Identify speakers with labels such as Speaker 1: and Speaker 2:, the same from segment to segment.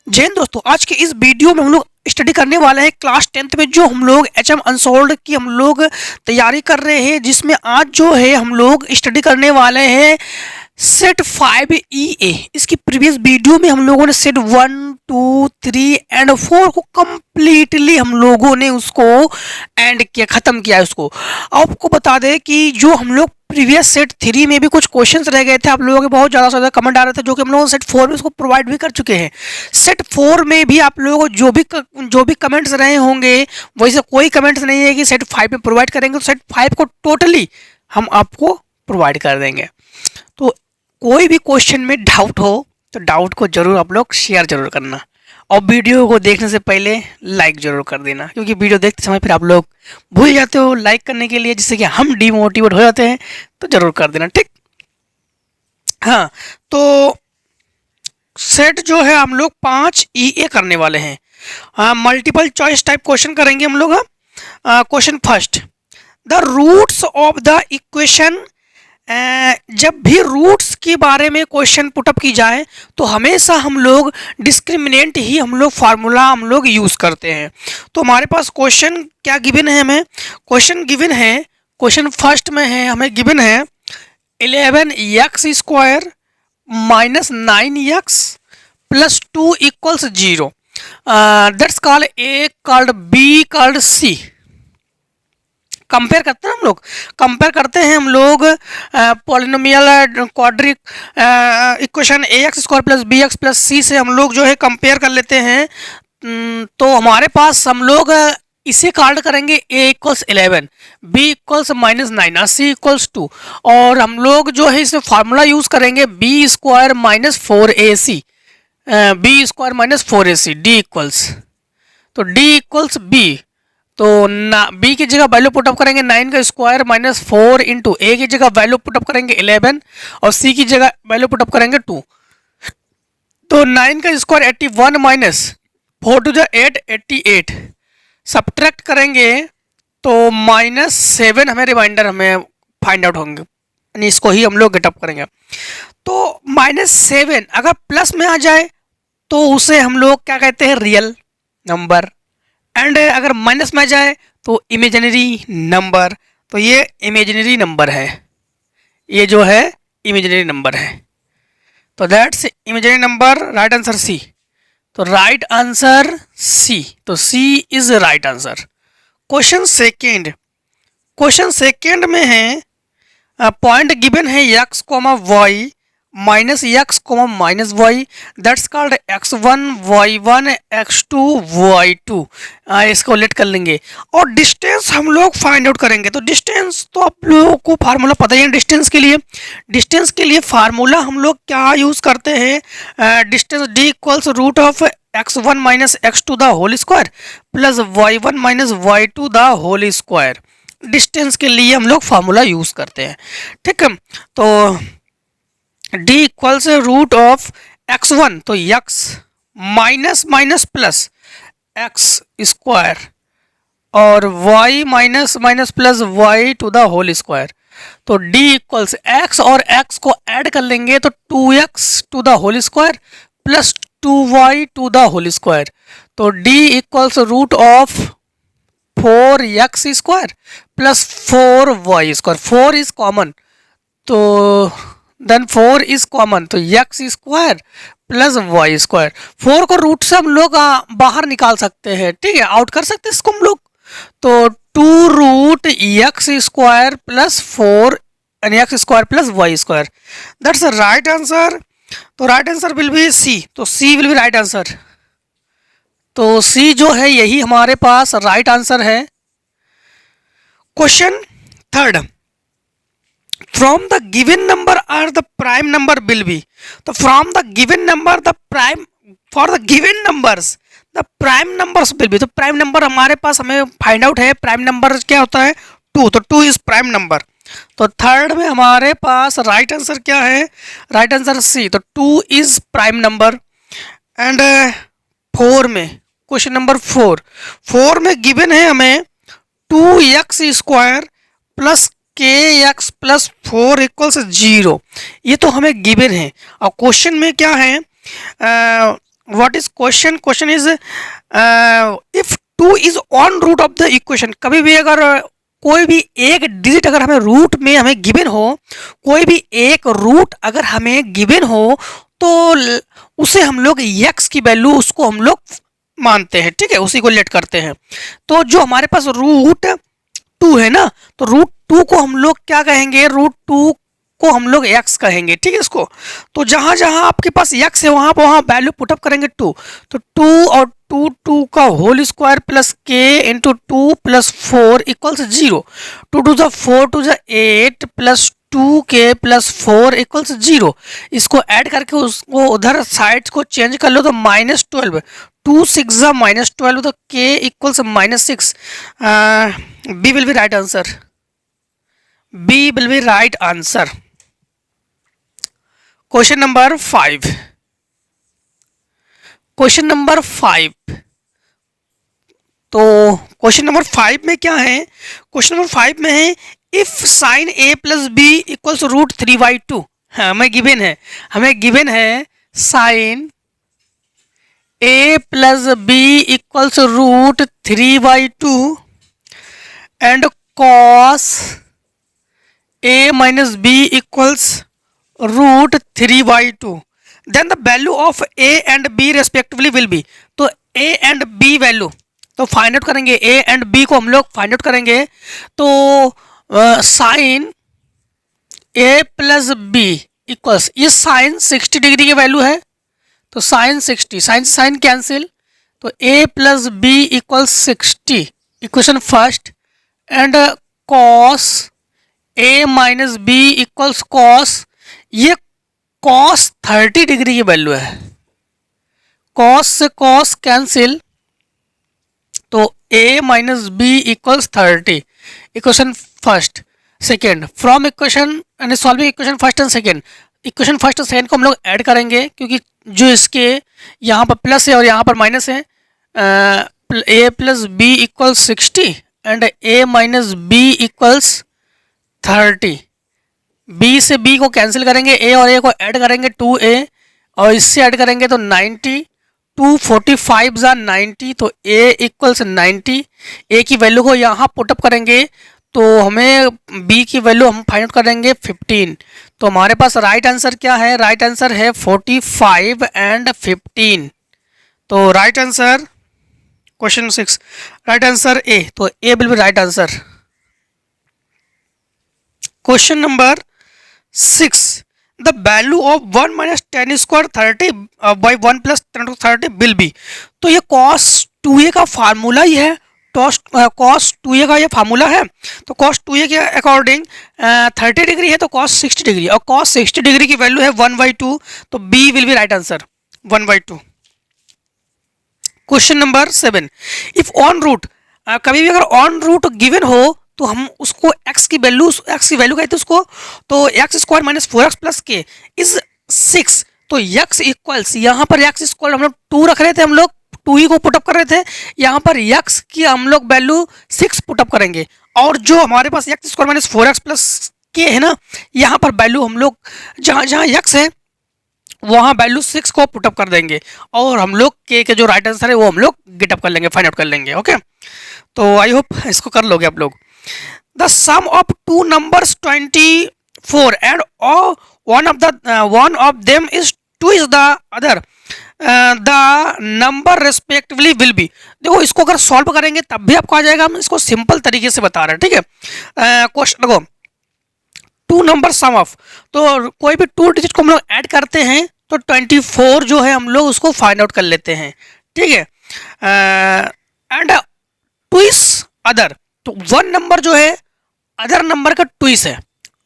Speaker 1: जय हिंद दोस्तों, आज के इस वीडियो में हम लोग स्टडी करने वाले हैं क्लास 10th में जो हम लोग एचएम अनसोल्ड की हम लोग तैयारी कर रहे हैं, जिसमें आज जो है हम लोग स्टडी करने वाले हैं सेट 5 EA। इसकी प्रीवियस वीडियो में हम लोगों ने सेट 1, 2, 3 एंड 4 को कंप्लीटली हम लोगों ने उसको एंड किया, खत्म किया है उसको। आपको बता दें कि जो हम लोग प्रीवियस सेट 3 में भी कुछ क्वेश्चंस रह गए थे, आप लोगों के बहुत ज़्यादा कमेंट आ रहे थे, जो कि हम लोग सेट 4 में उसको प्रोवाइड भी कर चुके हैं। सेट 4 में भी आप लोगों को जो भी कमेंट्स रहे होंगे, वैसे कोई कमेंट्स नहीं है कि सेट 5 में प्रोवाइड करेंगे, तो सेट 5 को टोटली हम आपको प्रोवाइड कर देंगे। तो कोई भी क्वेश्चन में डाउट हो तो डाउट को जरूर आप लोग शेयर जरूर करना, और वीडियो को देखने से पहले लाइक जरूर कर देना, क्योंकि वीडियो देखते समय फिर आप लोग भूल जाते हो लाइक करने के लिए, जिससे कि हम डिमोटिवेट हो जाते हैं। तो जरूर कर देना, ठीक। हाँ, तो सेट जो है हम लोग 5 EA करने वाले हैं। हाँ, मल्टीपल चॉइस टाइप क्वेश्चन करेंगे हम लोग। Question first, the roots of the equation. जब भी रूट्स के बारे में क्वेश्चन पुटअप की जाए तो हमेशा हम लोग डिस्क्रिमिनेंट ही हम लोग फार्मूला हम लोग यूज़ करते हैं। तो हमारे पास क्वेश्चन क्या गिवन है, हमें क्वेश्चन गिवन है, क्वेश्चन फर्स्ट में है, हमें गिवन है 11x² minus 9x plus 2 equals 0। That's called A called B called C. Compare करते हैं हम लोग, कंपेयर करते हैं हम लोग polynomial quadratic equation ax² plus bx plus c से हम लोग जो है कंपेयर कर लेते हैं। तो हमारे पास हम लोग इसे कार्ड करेंगे a equals 11, b equals minus 9 और c इक्वल्स 2, और हम लोग जो है इसमें फार्मूला यूज़ करेंगे b² minus 4ac, b² minus 4ac, d equals, तो d इक्वल्स b। तो b की जगह वैल्यू पुटअप करेंगे 9 का स्क्वायर माइनस 4 इंटू ए की जगह वैल्यू पुटअप करेंगे 11 और c की जगह वैल्यू पुटअप करेंगे 2। तो 9 का स्क्वायर 81 माइनस 4 टू जा 8, 88 सब्ट्रैक्ट करेंगे तो माइनस 7 हमें रिमाइंडर हमें फाइंड आउट होंगे, यानी इसको ही हम लोग गेटअप करेंगे। तो -7 अगर प्लस में आ जाए तो उसे हम लोग क्या कहते हैं, रियल नंबर, एंड अगर माइनस में आ जाए तो इमेजिनरी नंबर। तो ये इमेजिनरी नंबर है, ये जो है इमेजिनरी नंबर है, तो that's imaginary number, right answer C. तो राइट आंसर सी, तो C is right answer. Question second, question second में है पॉइंट गिवन है x, y minus x, minus y, that's called x1, y1, x2, y2। इसको late कर लेंगे और distance हम लोग फाइंड आउट करेंगे। तो डिस्टेंस तो आप लोगों को फार्मूला पता ही है डिस्टेंस के लिए। डिस्टेंस के लिए फार्मूला हम लोग क्या यूज़ करते हैं, distance d equals root of x1 minus x2 the whole square plus y1 minus y2 the whole square. Distance के लिए हम लोग फार्मूला यूज़ करते हैं, ठीक है। तो d equals root of x1, तो x minus minus plus x square और y minus minus plus y to the whole square. तो d इक्वल्स x और x को ऐड कर लेंगे तो 2x to the whole square plus 2y to the whole square. तो d equals root of 4x square plus 4y square, 4 is common, तो then 4 is common, तो x square plus y square. 4 को root से हम लोग बाहर निकाल सकते हैं, ठीक है, आउट कर सकते हैं इसको हम लोग। तो 2 रूट x स्क्वायर प्लस 4 यानी x square plus y square, that's right answer. तो right answer will be C, तो C will be right answer. तो सी जो है यही हमारे पास राइट आंसर है। Question third, from the given number are the prime number will be. तो from the given number the prime, for the given numbers the prime numbers will be. तो prime number हमारे पास हमें find out है, prime number क्या होता है 2, तो 2 इज प्राइम नंबर। तो थर्ड में हमारे पास राइट आंसर क्या है, राइट आंसर सी, तो 2 इज प्राइम नंबर। एंड 4 में, क्वेश्चन नंबर 4 में गिवन है हमें 2x square plus kx plus 4 equals 0। ये तो हमें गिवन है, और क्वेश्चन में क्या है, what is question? Question is if 2 is on root of the equation. कभी भी अगर कोई भी एक डिजिट अगर हमें रूट में हमें गिवन हो, कोई भी एक रूट अगर हमें गिवन हो तो उसे हम लोग x की वैल्यू उसको हम लोग मानते हैं, ठीक है, उसी को लेट करते हैं। तो जो हमारे पास रूट 2 है ना, तो रूट 2 को हम लोग क्या कहेंगे? रूट 2 को हम लोग x कहेंगे, ठीक है इसको। तो जहां जहां आपके पास x है वहां वहां वैल्यू पुटअप करेंगे 2। तो 2 और 2 का whole square plus k into 2 plus 4 equals 0। 2 to the 4 to the 8 plus 2k plus 4 equals 0। इसको ऐड करके उसको उधर साइड्स को चेंज कर लो तो -12। 2 6 जा -12 तो k equals -6। B will be right answer. B will be right answer. Question number 5। Question number 5, तो क्वेश्चन नंबर 5 में क्या है? क्वेश्चन नंबर 5 में है if sine a plus B equals root 3/2। हमें गिवन है sine a plus B equals root 3/2 and cos a minus b equals root 3/2। Then the value of a and b respectively will be. तो a and b value तो find out करेंगे, a and b को हम लोग find out करेंगे। तो sine a plus B equals, ये sine 60 degree की वैल्यू है तो साइन 60, साइन साइन कैंसिल, तो a plus B equals 60 equation first, and cos a minus B equals cos, ये कॉस 30 डिग्री की वैल्यू है, कॉस से कॉस कैंसिल, तो a minus B equals 30 equation first second. From equation यानी solving equation first and second, equation first और second को हम लोग ऐड करेंगे क्योंकि जो इसके यहाँ पर प्लस है और यहाँ पर माइनस है। a plus B equals 60 and a minus B equals 30। b से b को कैंसिल करेंगे, a और a को ऐड करेंगे 2a और इससे ऐड करेंगे तो 90, 245 जा 90, तो a इक्वल्स 90। a की वैल्यू को यहाँ पुटअप करेंगे तो हमें b की वैल्यू हम फाइंड आउट करेंगे 15। तो हमारे पास राइट आंसर क्या है? राइट आंसर है 45 एंड 15। तो right answer question 6, right answer A, तो A will be right answer. Question number 6, the value of 1 minus ten square 30 by 1 plus 10 two 30 will be. तो ये cos 2a का formula ही है, cos 2a का ये formula है। तो cos 2a के अकॉर्डिंग 30 डिग्री है तो cos 60 डिग्री, और cos 60 डिग्री की वैल्यू है 1/2, तो b will be right answer 1/2। Question number 7, if on root, कभी भी अगर ऑन रूट गिवन हो तो हम उसको x की वैल्यू कहते हैं उसको, तो x square minus 4x plus के इज 6। तो x इक्वल्स, यहाँ पर x स्क्वायर हम लोग 2 रख रहे थे, हम लोग 2 ही को पुटअप कर रहे थे, यहाँ पर x की हम लोग वैल्यू 6 पुटअप करेंगे, और जो हमारे पास X square minus 4x plus K है ना, यहाँ पर वैल्यू हम लोग जहाँ जहाँ x है वहाँ वैल्यू 6 को पुटअप कर देंगे, और हम लोग के जो राइट आंसर है वो हम लोग गेटअप कर लेंगे, फाइंड आउट कर लेंगे। ओके, तो आई होप इसको कर लोगे आप लोग। The sum of two numbers 24 and one of them is 2 is the other, the number respectively will be. देखो इसको अगर सॉल्व करेंगे तब भी आपको आ जाएगा, हम इसको सिंपल तरीके से बता रहे हैं, ठीक है। क्वेश्चन देखो, 2 नंबर सम ऑफ, तो कोई भी 2 डिजिट को हम लोग ऐड करते हैं तो 24 जो है हम लोग उसको फाइंड आउट कर लेते हैं, ठीक है। एंड ट्विस अदर, तो 1 नंबर जो है अदर नंबर का ट्विस है,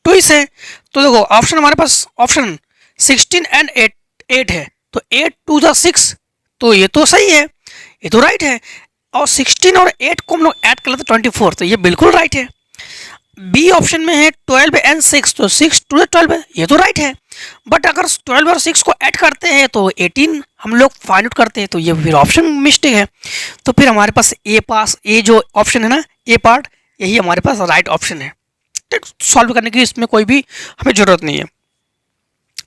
Speaker 1: तो देखो ऑप्शन हमारे पास ऑप्शन 16 एंड 8 है, तो 8 टू द 6, तो ये तो सही है, ये तो राइट है, और 16 और 8 को हम लोग ऐड कर लेते 24, तो ये बिल्कुल राइट है। बी ऑप्शन में है 12 एंड 6, तो 6 टू द 12 है, ये तो राइट है। बट अगर 12 और 6 को ऐड करते हैं तो 18 हम लोग फाइंड आउट करते हैं, तो ये फिर ऑप्शन मिस्टेक है। तो फिर हमारे पास ए जो ऑप्शन है ना, ए पार्ट, यही हमारे पास राइट ऑप्शन है। ठीक, सॉल्व करने की इसमें कोई भी हमें जरूरत नहीं है।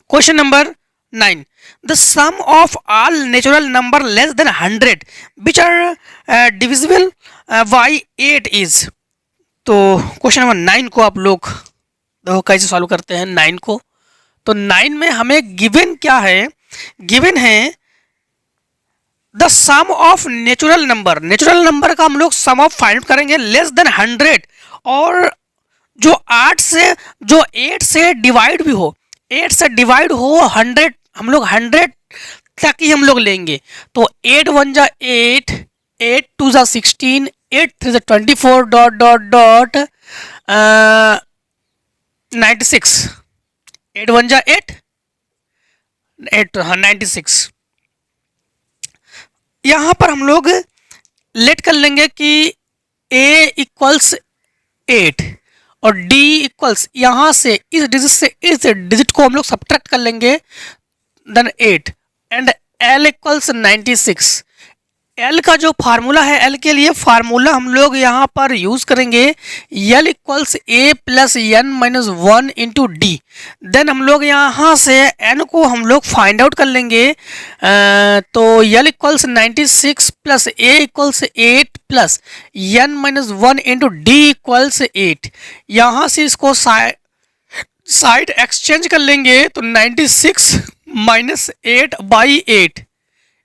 Speaker 1: Question number 9, the sum of all natural number less than 100 which are divisible by 8 is. तो क्वेश्चन नंबर 9 को आप लोग देखो कैसे सॉल्व करते हैं 9 को। तो 9 में हमें गिवन क्या है, गिवन है the sum of natural number, natural number का हम लोग सम ऑफ फाइंड करेंगे लेस देन 100, और जो 8 से डिवाइड भी हो, 8 से डिवाइड हो 100, हम लोग 100 तक ही हम लोग लेंगे। तो 8 1 जा 8, 8 2 जा 16, 8 3 जा 24 डॉट डॉट डॉट 96, 8 1 जा 8, 8 हाँ 96। यहाँ पर हम लोग लेट कर लेंगे कि a इक्वल्स 8 और d इक्वल्स यहाँ से इस डिजिट को हम लोग सब्ट्रैक्ट कर लेंगे, then 8 and l equals 96। L का जो फार्मूला है, L के लिए फार्मूला हम लोग यहाँ पर यूज करेंगे L equals a plus N minus 1 into D. देन हम लोग यहाँ से n को हम लोग फाइंड आउट कर लेंगे। तो L equals 96 plus a equals 8 plus N minus 1 into D equals 8। यहाँ से इसको साइड एक्सचेंज कर लेंगे तो 96 minus 8 by 8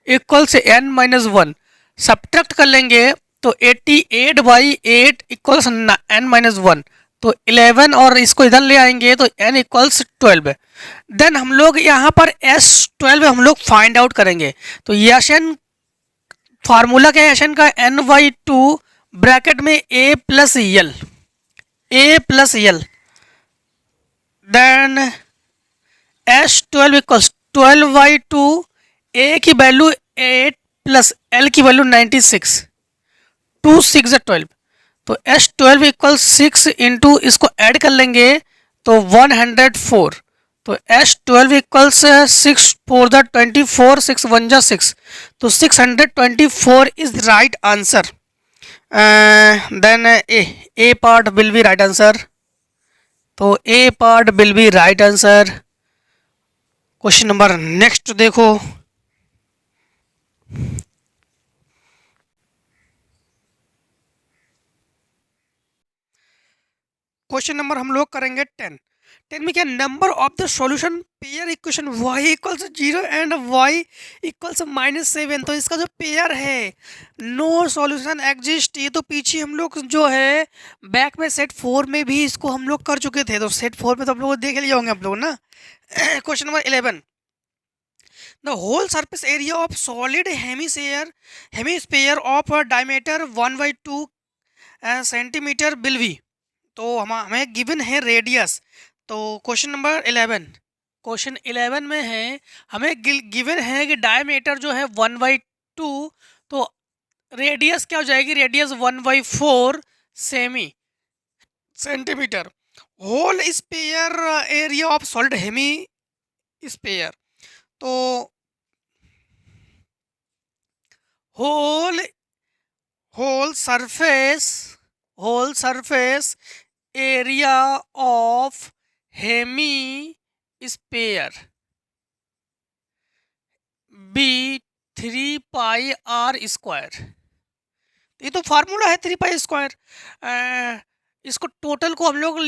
Speaker 1: equals N minus 1 subtract कर लेंगे तो 88 बाई 8 इक्वल्स एन माइनस 1, तो 11 और इसको इधर ले आएंगे तो n इक्वल्स 12। देन हम लोग यहाँ पर S12 हम लोग फाइंड आउट करेंगे। तो Sn फार्मूला क्या है Sn का, n/2 ब्रैकेट में a plus L, then S12 equals 12/2, a की वैल्यू 8 प्लस l की वैल्यू 96, 2 6 12, तो S12 इक्वल 6 इंटू इसको ऐड कर लेंगे तो 104, तो S12 इक्वल्स 6 4 द 24, 6 1 जा 6, तो 624 is right answer. Then A part will be right answer, तो A part will be right answer. Question number next देखो, क्वेश्चन नंबर हम लोग करेंगे 10। 10 में क्या, number of the solution pair equation y equals 0 and y equals -7। तो इसका जो पेयर है नो सॉल्यूशन एग्जिस्ट, ये तो पीछे हम लोग जो है बैक में सेट 4 में भी इसको हम लोग कर चुके थे, तो सेट 4 में तो आप लोग देख लिए होंगे आप लोग ना। Question number 11, the whole surface area of solid hemisphere of diameter 1/2 centimetre will be. तो हमें गिवन है रेडियस। तो क्वेश्चन नंबर 11, क्वेश्चन 11 में है हमें गिवन है कि डायमीटर जो है 1/2, तो रेडियस क्या हो जाएगी, radius 1/4 centimetre. Whole sphere area of solid hemisphere, तो whole surface area of hemisphere be 3 pi are square. ये तो फार्मूला है 3 पाई स्क्वायर। इसको टोटल को हम लोग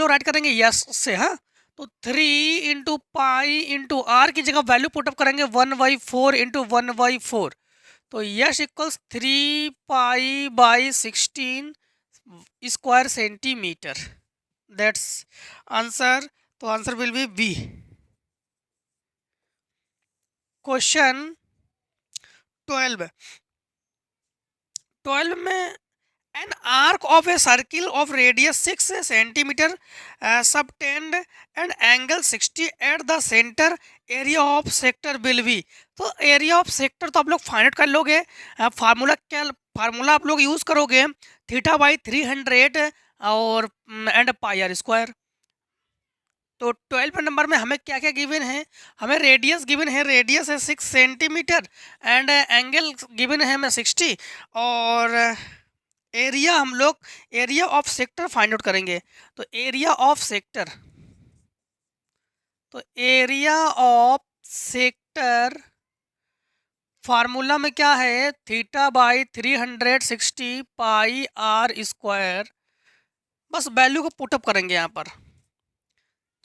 Speaker 1: राइट करेंगे यस से, हाँ, तो 3 इंटू पाई इंटू आर की जगह वैल्यू पुटअप करेंगे 1/4 इंटू 1/4, तो S equals 3 pi by 16 square centimetre, that's answer. तो answer will be B. Question 12 में an arc of a circle of radius 6 centimetre subtend and angle 60 at the centre, area of sector will be. तो area of sector तो आप लोग find out कर लोगे, formula आप लोग यूज करोगे θ/300 और एंड पाई आर स्क्वायर। तो 12 नंबर में हमें क्या क्या गिवन है, हमें रेडियस गिवन है, रेडियस है 6 सेंटीमीटर एंड एंगल गिवन है हमें 60, और एरिया हम लोग area of sector find out करेंगे। तो एरिया ऑफ सेक्टर फार्मूला में क्या है, theta by 360 pi are square. बस वैल्यू को पुटअप करेंगे यहाँ पर।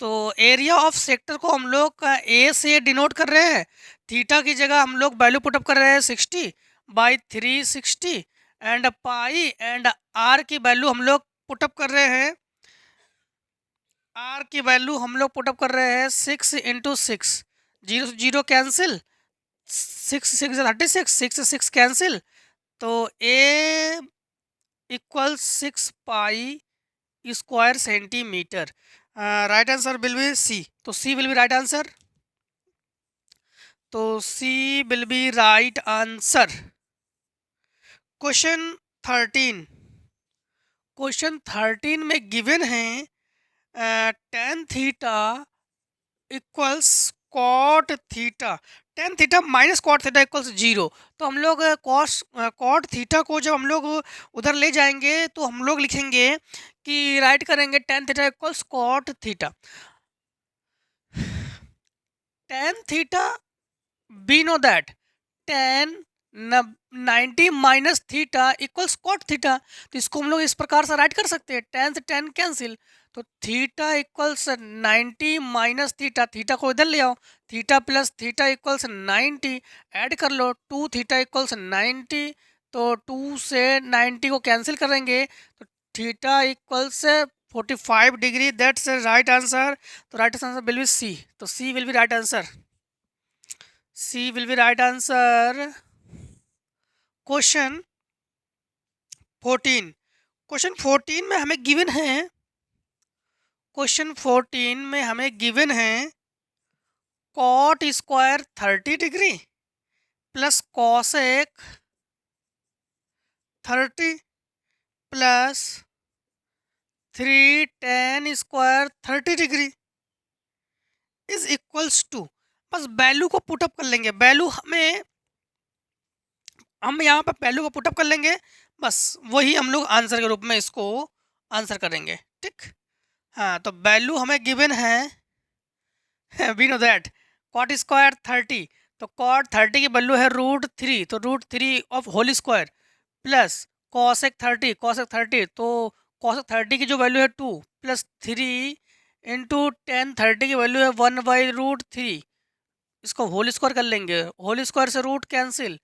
Speaker 1: तो एरिया ऑफ सेक्टर को हम लोग ए से डिनोट कर रहे हैं, थीटा की जगह हम लोग वैल्यू पुटअप कर रहे हैं 60/360 एंड पाई एंड आर की वैल्यू हम लोग पुटअप कर रहे हैं, आर की वैल्यू हम लोग पुटअप कर रहे हैं 6 × 6, 0 से 0 कैंसिल, 6 6 36, 6 से 6 कैंसिल, तो A equal 6 pi square centimetre. Right answer will be C. तो C will be right answer. तो C will be right answer. Question 13, question 13 में गिवन है tan theta equals cot theta, tan theta minus cot theta equals 0। तो हम लोग cot theta को जब हम लोग उधर ले जाएंगे तो हम लोग लिखेंगे कि राइट करेंगे tan theta equals cot theta. tan theta we know that tan 90 minus theta equals cot theta. तो इसको हम लोग इस प्रकार से राइट कर सकते हैं, tan से tan कैंसिल, तो theta equals 90 minus theta, theta को इधर ले आओ, theta plus theta equals 90, add कर लो 2 थीटा इक्वल्स 90, तो 2 से 90 को कैंसिल करेंगे तो theta equals 45 degree, that's right answer. तो right answer will be C. तो C will be right answer, C will be right answer. Question 14, question 14 में हमें गिवन है, क्वेश्चन 14 में हमें गिवन है cot square 30 degree plus cosec 30 plus 3 tan square 30 degree is equals to, बस value को put up कर लेंगे, वैल्यू हम यहाँ पर वैल्यू को पुटअप कर लेंगे, बस वही हम लोग आंसर के रूप में इसको आंसर करेंगे। ठीक, हाँ, तो वैल्यू हमें गिवन है we know that cot square 30, तो कॉट 30 की वैल्यू है √3, तो √3 of whole square plus cosec 30, cosec 30, तो कॉसेक 30 की जो वैल्यू है 2 प्लस 3 इंटू tan 30 की वैल्यू है 1/√3, इसको होल स्क्वायर कर लेंगे, होल स्क्वायर से रूट कैंसिल,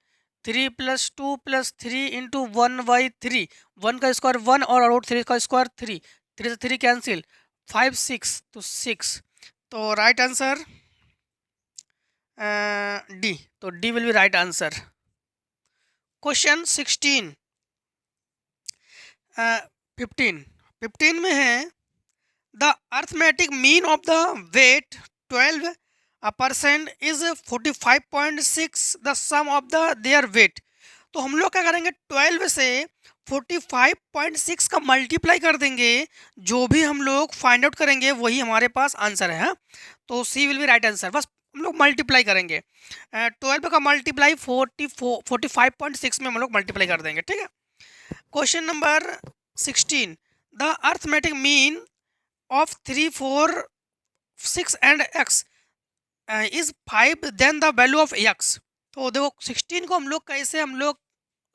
Speaker 1: 3 + 2 + 3 इंटू 1/3, 1 का स्क्वायर 1 और √3 का स्क्वायर 3, 3 से 3 कैंसिल, 5 6, तो 6, तो राइट आंसर डी, तो D will be right answer. Question 16 15 में है the arithmetic mean of the weight 12% is 45.6 the sum of the their weight. तो हम लोग क्या करेंगे, 12 से 45.6 का मल्टीप्लाई कर देंगे, जो भी हम लोग फाइंड आउट करेंगे वही हमारे पास आंसर है। हाँ, तो C will be right answer, बस हम लोग मल्टीप्लाई करेंगे, 12 का मल्टीप्लाई 45.6 में हम लोग मल्टीप्लाई कर देंगे। ठीक है, question number 16 the arithmetic mean of 3 4 6 and x is 5 then the value of x। तो देखो 16 को हम लोग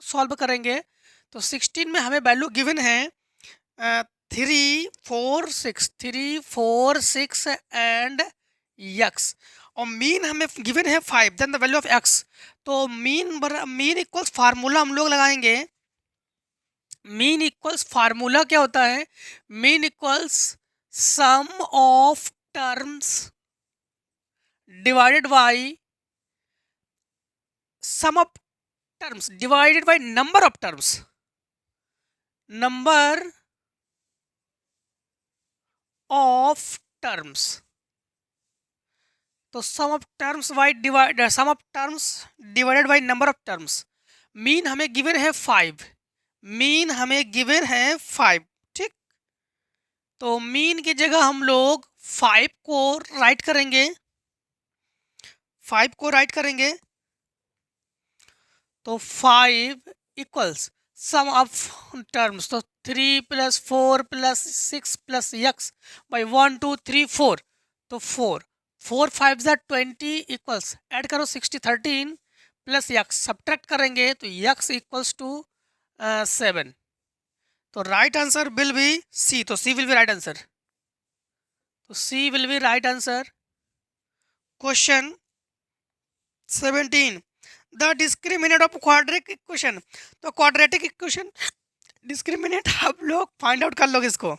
Speaker 1: सॉल्व करेंगे, तो 16 में हमें वैल्यू गिवन है 3 4 6 एंड x, और मीन हमें गिवन है 5 then the value of x। तो मीन इक्वल्स फार्मूला हम लोग लगाएंगे, मीन इक्वल्स फार्मूला क्या होता है, mean equals sum of terms divided by sum of terms divided by number of terms, number of terms. तो sum of terms divided by number of terms. Mean हमें given है 5, mean हमें given है 5। ठीक, तो मीन की जगह हम लोग 5 को राइट करेंगे, 5 को राइट करेंगे, तो 5 इक्वल्स सम ऑफ टर्म्स, तो 3 + 4 + 6 + x बाई 1 2 3 4, तो 4 4 5 ज़ा 20 इक्वल्स, ऐड करो 60 13 प्लस यक्स, सब्ट्रैक्ट करेंगे तो यक्स इक्वल्स टू 7। तो right answer will be C, तो C will be right answer, तो C will be right answer. Question 17, the discriminant of quadratic equation. तो quadratic equation discriminant आप लोग find out कर लोगे इसको।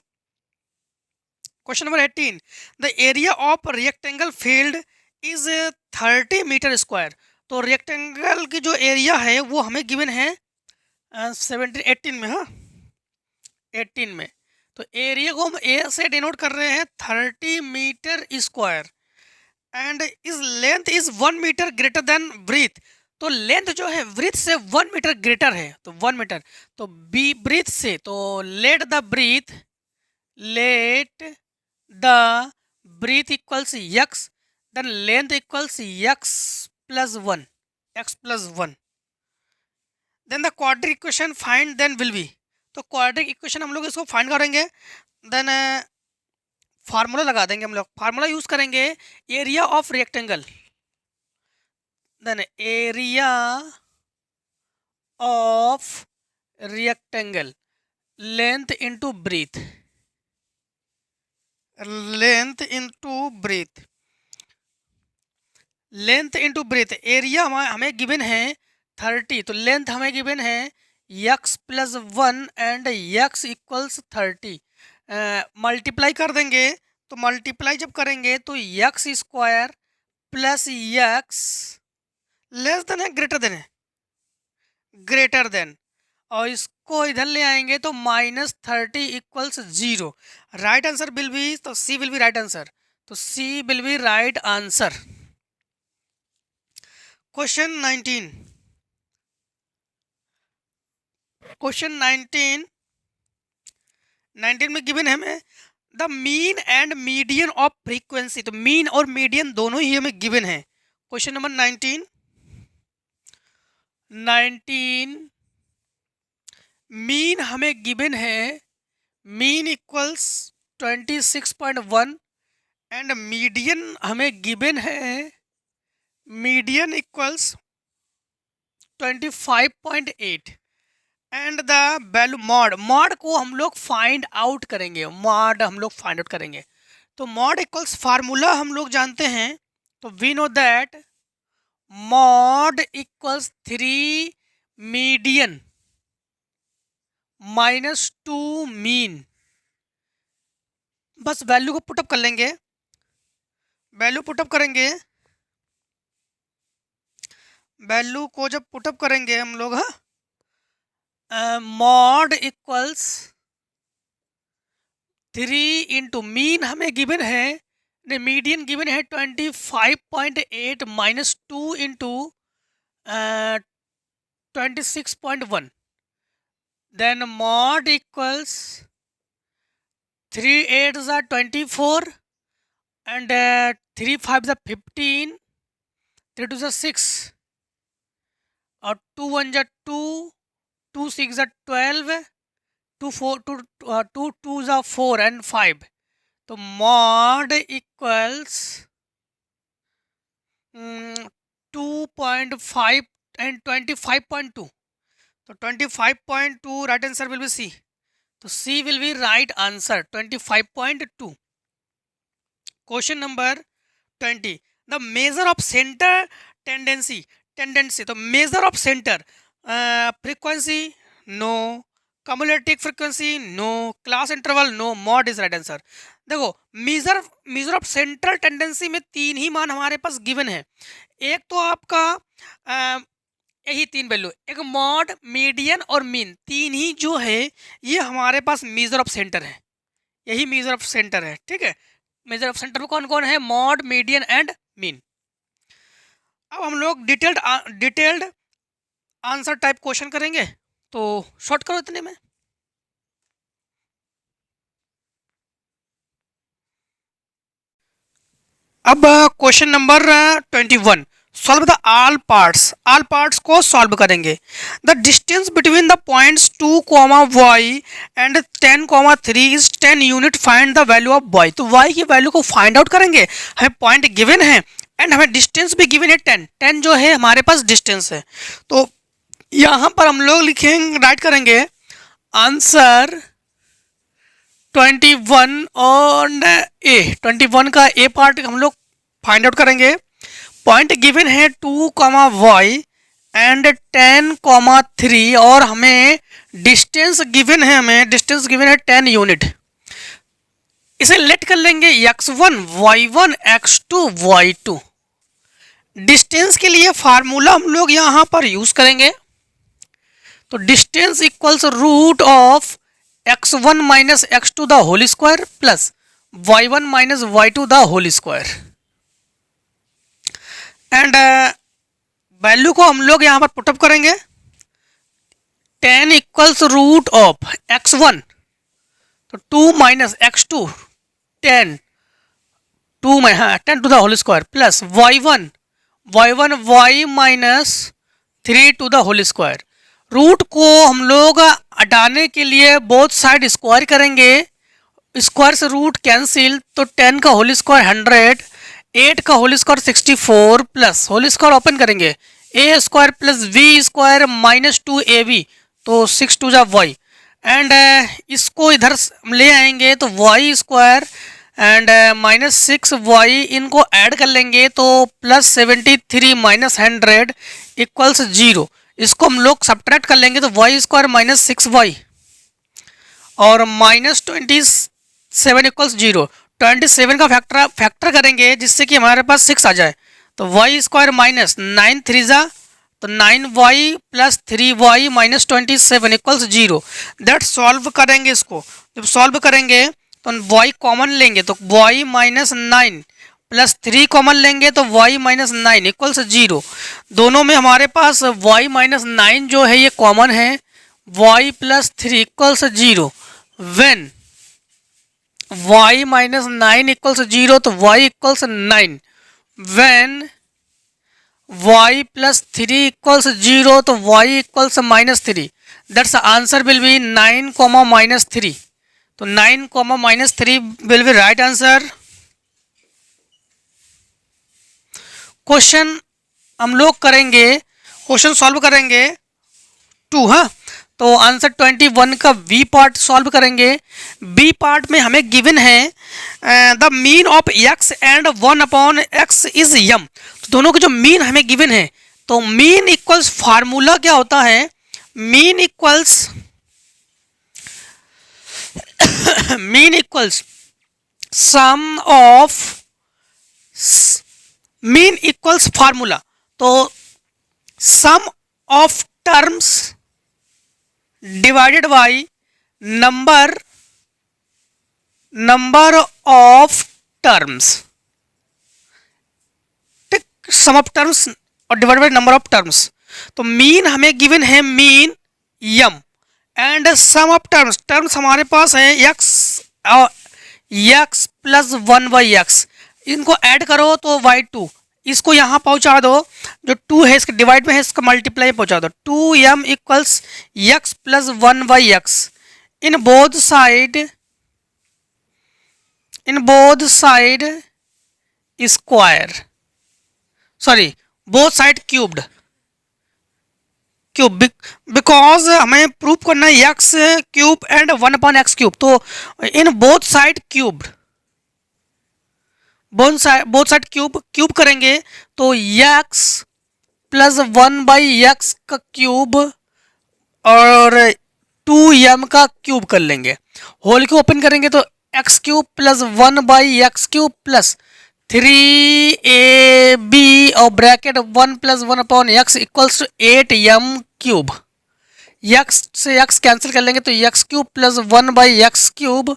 Speaker 1: Question number 18, the area of rectangle field is 30 metre square. तो rectangle की जो एरिया है वो हमें गिवन है 18 में, हाँ 18 में। तो एरिया को हम ए से डिनोट कर रहे हैं 30 मीटर स्क्वायर, एंड इस length is 1 metre greater than breadth. तो लेंथ जो है ब्रीथ से 1 मीटर ग्रेटर है, तो 1 मीटर, तो बी ब्रीथ से, तो let the breadth equals X, then length equals X plus 1, X plus 1, then the quadratic equation find then will be. तो क्वाड्रिक इक्वेशन हम लोग इसको फाइंड करेंगे, देन फार्मूला लगा देंगे, हम लोग फार्मूला यूज करेंगे area of rectangle, then area of rectangle length into breadth, length into breadth, length into breadth. Area हमें गिवन है 30, तो लेंथ हमें गिवन है X plus 1 and X equals 30। Multiply कर देंगे, तो मल्टीप्लाई जब करेंगे तो X square plus X less than है ग्रेटर देन है, ग्रेटर देन, और इसको इधर ले आएंगे तो -30 equals 0। Right answer will be, तो C will be right answer, तो C will be right answer. Question 19, question 19 में गिवन है हमें the mean and median of frequency. तो मीन और मीडियन दोनों ही हमें गिवन है। क्वेश्चन नंबर 19 मीन हमें गिवन है, मीन इक्वल्स 26.1 एंड मीडियन हमें गिवन है, median equals 25.8 and the value mode को हम लोग फाइंड आउट करेंगे, मॉड हम लोग फाइंड आउट करेंगे। तो मॉड इक्वल्स फार्मूला हम लोग जानते हैं, तो we know that mode equals 3 median -2 mean. बस वैल्यू को पुटअप कर लेंगे, वैल्यू पुटअप करेंगे, वैल्यू को जब पुटअप करेंगे हम लोग, हाँ मॉड इक्वल्स 3 इंटू मीन हमें गिवन है, मीडियन गिवन है 25.8 -2 इंटू 26.1, देन मॉड इक्वल्स 3 8 ज़ा 24 एंड 3 5 ज़ा 15, 3 2 ज़ा 6 और 2 1 ज़ा 2, 2 6 ज़ा 12, 2 4 2 2 ज़ा 4 एंड 5। तो मॉड इक्वल्स 2.5 एंड 25.2, तो 25.2 right answer will be C, तो C will be right answer 25.2। Question number 20, the measure of centre tendency, तो measure of centre frequency no, cumulative frequency no, class interval no, mode is right answer. देखो measure of central tendency में 3 ही मान हमारे पास given है। एक तो आपका यही 3 वैल्यू, एक मॉड, मीडियन और मीन, 3 ही जो है ये हमारे पास मेजर ऑफ सेंटर है, यही मेजर ऑफ सेंटर है। ठीक है, मेजर ऑफ सेंटर में कौन कौन है, मॉड, मीडियन एंड मीन। अब हम लोग डिटेल्ड आंसर टाइप क्वेश्चन करेंगे, तो शॉर्ट करो इतने में। अब question number 21, solve the all parts को सॉल्व करेंगे। The distance between the points 2, y and 10, 3 is 10 unit. Find the value of y। तो y की वैल्यू को फाइंड आउट करेंगे। हमें पॉइंट गिवन है एंड हमें डिस्टेंस भी गिवन है 10 जो है हमारे पास डिस्टेंस है। तो यहाँ पर हम लोग लिखेंगे, राइट करेंगे आंसर 21 और ए। 21 का ए पार्ट हम लोग फाइंड आउट करेंगे। पॉइंट गिवन है 2, y एंड 10, 3 और हमें डिस्टेंस गिवन है, 10 यूनिट। इसे लेट कर लेंगे x1, y1, x2, y2। Distance के लिए फार्मूला हम लोग यहाँ पर यूज करेंगे। तो distance equals root of x1 minus x2 the whole square plus y1 minus y2 the whole square. And value को हम लोग यहाँ पर पुटअप करेंगे। 10 इक्वल्स रूट ऑफ x1 तो 2 माइनस x2 10 2 में 10 to the whole square plus y1 y minus 3 to the whole square. Root को हम लोग हटाने के लिए बोथ साइड स्क्वायर करेंगे। स्क्वायर से रूट कैंसिल तो 10 का होल स्क्वायर 100, 8 का whole square 64 plus whole square open करेंगे A square plus V square minus 2ab तो 6 टू जा वाई। एंड इसको इधर ले आएंगे तो Y square and minus 6y इनको ऐड कर लेंगे तो प्लस 73 माइनस 100 इक्वल्स 0। इसको हम लोग सब्ट्रैक्ट कर लेंगे तो वाई स्क्वायर माइनस 6y और माइनस 27 इक्वल्स 0। 27 का फैक्टर करेंगे जिससे कि हमारे पास 6 आ जाए तो वाई स्क्वायर माइनस 9 3 जा तो 9y plus 3y minus 27 equals 0। That solve करेंगे। इसको जब सॉल्व करेंगे तो y कॉमन लेंगे तो y माइनस 9 प्लस 3 कॉमन लेंगे तो y माइनस 9 इक्वल्स 0। दोनों में हमारे पास y माइनस 9 जो है ये कॉमन है। y plus 3 equals 0। When y minus 9 equals 0 तो y equals 9। When y plus 3 equals 0 तो y equals minus 3। That's answer will B 9 comma minus 3। तो 9 comma minus 3 will be right answer. Question हम लोग करेंगे, क्वेश्चन सॉल्व करेंगे 2। हाँ, तो answer 21 का बी पार्ट सॉल्व करेंगे। बी पार्ट में हमें गिवन है the mean of x and 1 upon x is M. तो दोनों के जो मीन हमें गिवन है तो मीन इक्वल्स फार्मूला क्या होता है, mean equals mean equals sum of mean equals formula तो sum of terms divided by number of terms. ठीक, सम ऑफ टर्म्स और divided by number of terms. तो मीन हमें गिवन है mean M and sum of terms हमारे पास है x plus 1/x। इनको ऐड करो तो y2। इसको यहाँ पहुँचा दो, जो 2 है इसके डिवाइड में है इसका मल्टीप्लाई पहुँचा दो। 2m equals x plus 1/x in both side square, sorry both side cubed because हमें प्रूव करना है x cube and 1 upon x cube. तो in both side cubed, both side cube करेंगे तो x प्लस 1/x का cube और 2m का cube कर लेंगे। होल को ओपन करेंगे तो x cube plus 1/x cube plus 3ab और bracket 1 plus 1 upon x equals to 8m cube. x से x कैंसिल कर लेंगे तो x cube plus 1/x cube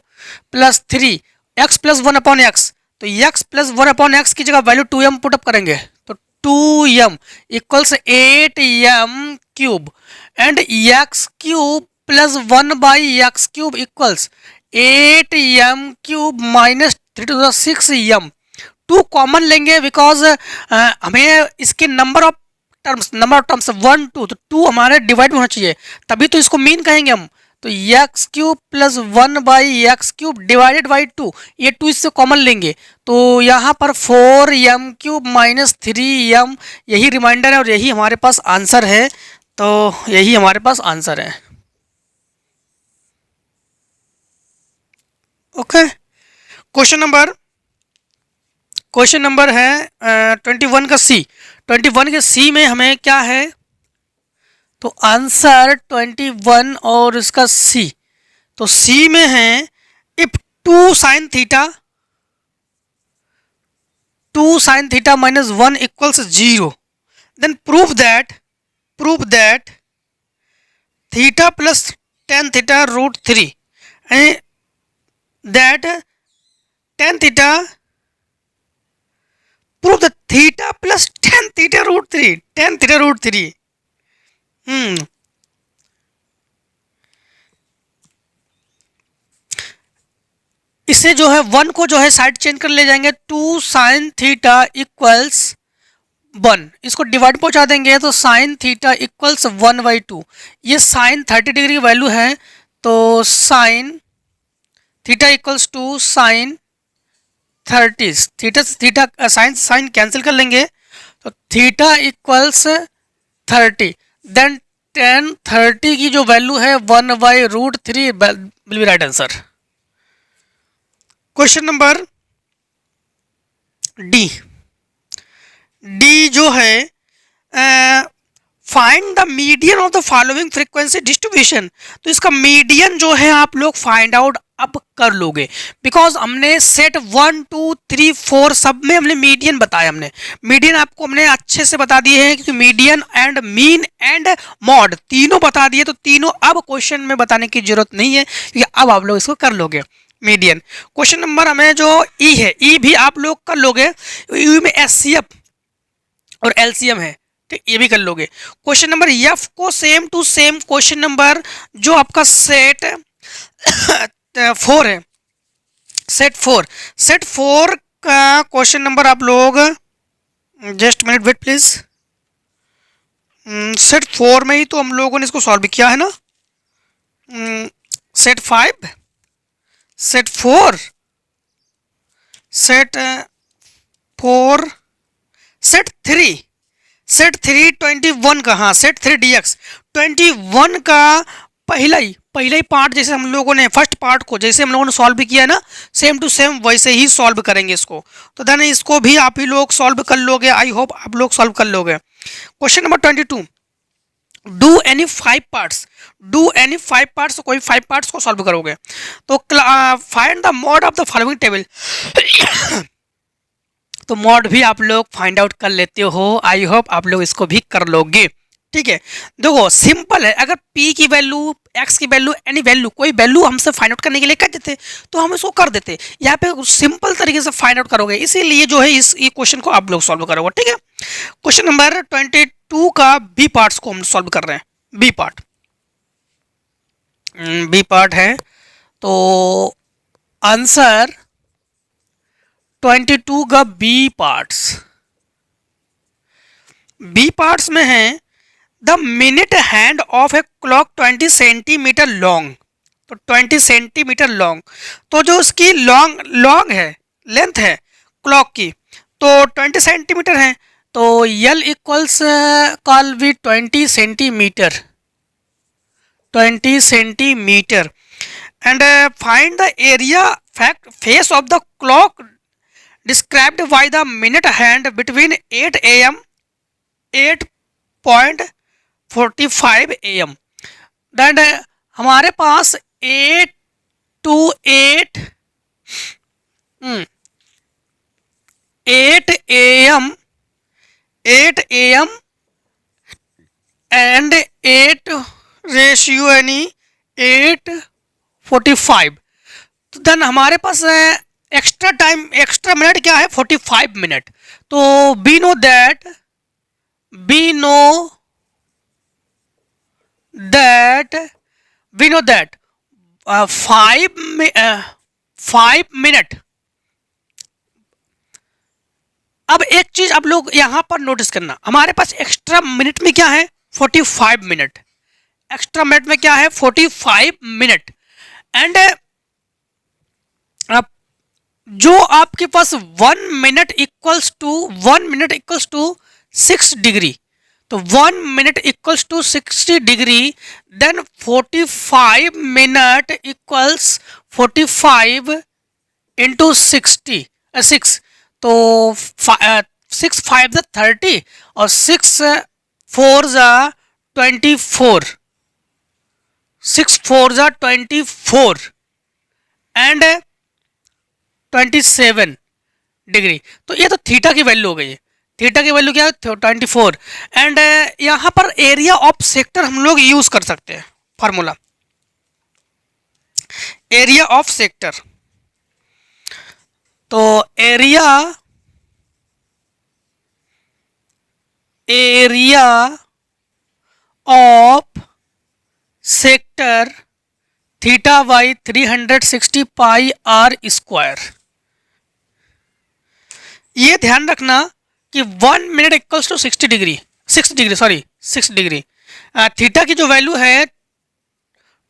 Speaker 1: plus 3x plus 1 upon x। तो x प्लस 1 अपॉन x की जगह value 2m put up करेंगे तो 2m equals 8m cube and x cube plus 1/x cube equals 8m cube minus 3 to the 6m। 2 common लेंगे because हमें इसके number of terms 1 2, तो 2 हमारे डिवाइड में होना चाहिए, तभी तो इसको मीन कहेंगे हम। तो x cube plus 1/x³ divided by 2, ये 2 इससे कॉमन लेंगे, तो यहाँ पर 4m³ माइनस 3m, यही रिमाइंडर है और यही हमारे पास आंसर है। तो यही हमारे पास आंसर है। ओके, क्वेश्चन नंबर है 21 का सी। 21 के सी में हमें क्या है, तो आंसर 21 और इसका सी, तो सी में है इफ 2 sin थीटा minus 1 equals 0, then prove that theta plus tan theta root 3 and that tan theta prove the theta plus tan theta root 3 इसे जो है 1 को जो है साइड चेंज कर ले जाएंगे, 2 sin थीटा इक्वल्स 1, इसको डिवाइड पहुंचा देंगे तो sin थीटा इक्वल्स 1/2। ये sin 30 डिग्री की वैल्यू है, तो sin theta equals to sin 30, theta sine cancel कर लेंगे, तो थीटा इक्वल्स 30, देन tan 30 की जो वैल्यू है 1/√3 will be right answer. Question number D जो है find the median of the following frequency distribution, तो इसका मीडियन जो है आप लोग फाइंड आउट अब कर लोगे, बिकॉज हमने सेट 1 2 3 4 सब में हमने मीडियन बताया। मीडियन आपको हमने अच्छे से बता दिए हैं, क्योंकि median and mean and mod तीनों बता दिए, तो तीनों अब क्वेश्चन में बताने की जरूरत नहीं है, क्योंकि अब आप लोग इसको कर लोगे मीडियन। क्वेश्चन नंबर हमें जो ई है, ई भी आप लोग कर लोगे, ई में HCF और LCM है, तो ये भी कर लोगे। क्वेश्चन नंबर एफ को same to same question number जो आपका सेट 4 है, सेट 4 का क्वेश्चन नंबर आप लोग just minute wait please, set 4 में ही तो हम लोगों ने इसको सॉल्व किया है ना, सेट 5 सेट 4 सेट 3 21 का, हाँ सेट 3 DX 21 का पहला ही पार्ट, जैसे हम लोगों ने फर्स्ट पार्ट को जैसे हम लोगों ने सॉल्व किया है ना, सेम टू सेम वैसे ही सॉल्व करेंगे इसको, तो देन इसको भी आप ही लोग सॉल्व कर लोगे। आई होप आप लोग सॉल्व कर लोगे। Question number 22, do any 5 parts, कोई 5 पार्ट्स को सॉल्व करोगे, तो find the mod of the following table तो मॉड भी आप लोग फाइंड आउट कर लेते हो। आई होप आप लोग इसको भी कर लोगे। ठीक है, देखो सिंपल है, अगर p की वैल्यू, x की वैल्यू, एनी वैल्यू, कोई वैल्यू हमसे फाइंड आउट करने के लिए कह देते तो हम इसको कर देते, यहाँ पे सिंपल तरीके से फाइंड आउट करोगे, इसीलिए जो है इस क्वेश्चन को आप लोग सॉल्व करोगे। ठीक है, क्वेश्चन नंबर 22 का बी पार्ट्स को हम सॉल्व कर रहे हैं। बी पार्ट है, तो आंसर 22 का बी पार्ट्स में है the minute hand of a clock 20 centimetre long, तो 20 सेंटीमीटर लॉन्ग, तो जो उसकी लॉन्ग है, लेंथ है क्लॉक की, तो 20 सेंटीमीटर है, तो L इक्वल्स कॉल भी 20 centimetre and find the area face of the clock described by the minute hand between 8 AM 8:45 AM। That हमारे पास 8 AM एंड 8 रेशियो यानी 8:45, तो देन हमारे पास एक्स्ट्रा मिनट क्या है, 45 मिनट, तो वी नो दैट 5 मिनट अब एक चीज आप लोग यहाँ पर नोटिस करना, हमारे पास एक्स्ट्रा मिनट में क्या है 45 मिनट, एक्स्ट्रा मिनट में क्या है 45 मिनट। एंड जो आपके पास 1 मिनट इक्वल्स टू 6 डिग्री, तो 1 minute equals to 60 degree, then 45 minute equals 45 into 6, तो 6 5 ज़ा 30 और 6 4 ज़ा 24, 6 4 ज़ा 24 एंड 27 डिग्री। तो ये तो थीटा की वैल्यू हो गई है, थीटा की वैल्यू क्या है 24। एंड यहाँ पर एरिया ऑफ सेक्टर हम लोग यूज कर सकते हैं फार्मूला, एरिया ऑफ सेक्टर। तो area of sector theta by 360 pi are square. ये ध्यान रखना कि 1 minute equals to 6 degree. Theta की जो वैल्यू है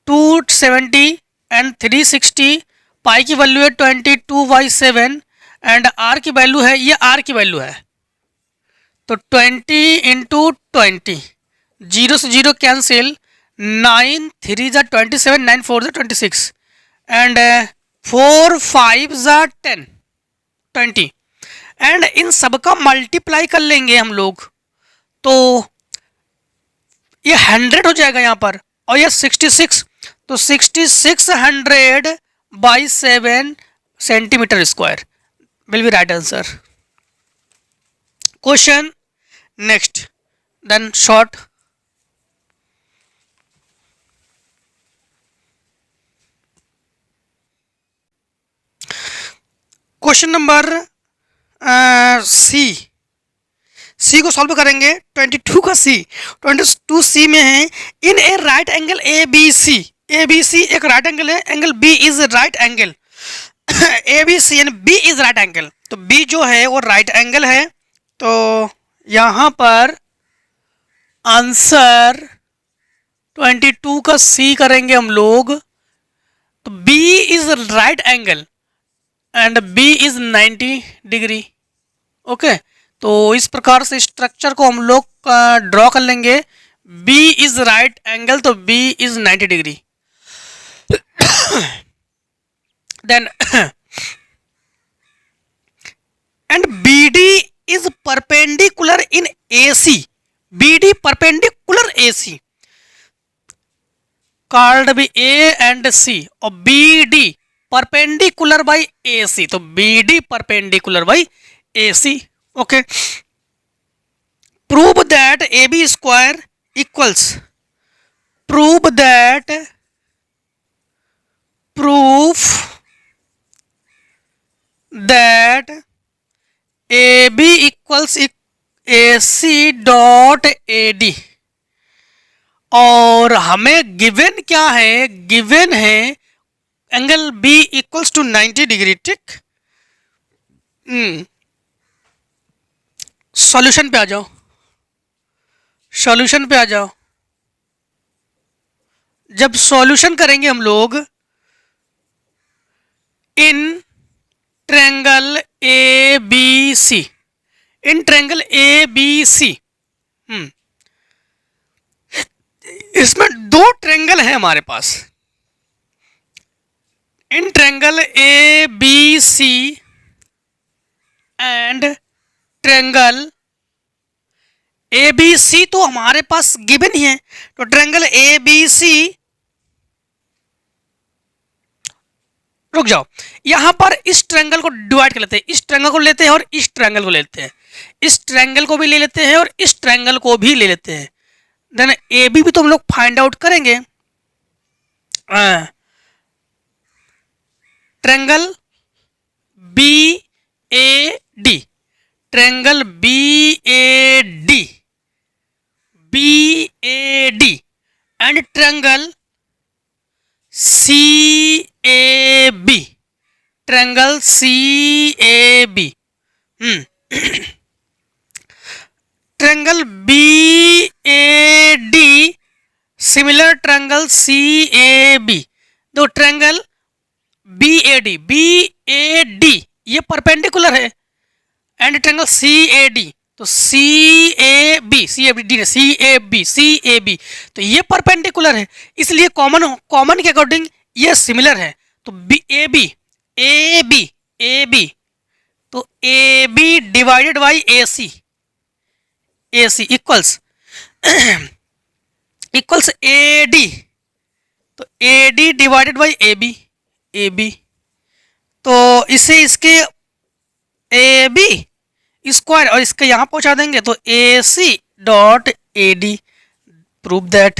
Speaker 1: 270 एंड 360, पाई की वैल्यू है 22/7 एंड आर की वैल्यू है, ये आर की वैल्यू है, तो 20 इंटू 20, 0 से 0 कैंसिल, 9 3 ज़ा 27, 9 4 ज़ा 26 एंड 4 5 ज़ा 10 20 एंड इन सबका मल्टीप्लाई कर लेंगे हम लोग, तो ये 100 हो जाएगा यहाँ पर, और ये 66, तो 6600/7 centimetre square will be right answer. Question next, then short. Question number C को सॉल्व करेंगे। 22 का सी, 22 सी में है, in A right angle A B C एक राइट एंगल है, angle B is right angle, A B C and B is right angle, तो B जो है वो राइट एंगल है। तो यहाँ पर आंसर 22 का सी करेंगे हम लोग, तो B is right angle and B is 90 degree. Okay, तो इस प्रकार से स्ट्रक्चर को हम लोग ड्रॉ कर लेंगे। बी इज राइट एंगल, तो B is 90 degree. Then and B D is perpendicular in A C, B D perpendicular A C, called B A and C, और B D perpendicular by A C, तो B D perpendicular by A C. Okay, prove that A B square equals, prove that, proof that A B equals A C dot A D, और हमें given क्या है, given है angle B equals to 90 degree. ठीक, solution पे आ जाओ, solution पे आ जाओ। जब सॉल्यूशन करेंगे हम लोग, in triangle A B C, in triangle A B C, इसमें दो ट्रायंगल है हमारे पास, in triangle A B C and triangle A B C तो हमारे पास गिवन ही है, तो ट्रायंगल ए बी सी, रुक जाओ, यहां पर इस ट्रायंगल को डिवाइड कर लेते हैं, इस ट्रायंगल को लेते हैं और इस ट्रायंगल को लेते हैं, इस ट्रायंगल को भी ले लेते हैं और इस ट्रायंगल को भी ले लेते हैं। देन ए बी भी तो हम लोग फाइंड आउट करेंगे। Triangle B A D, triangle B A D, B A D and triangle C A B, triangle C A B. Triangle BAD similar triangle CAB। दो ट्रायंगल BAD ये perpendicular है, and triangle CAD तो CAB तो ये perpendicular है, इसलिए common के according ये सिमिलर है। तो AB तो AB divided by AC equals AD तो AD डिवाइडेड बाई AB तो इसे इसके AB स्क्वायर और इसके यहां पहुंचा देंगे तो AC dot AD। Prove that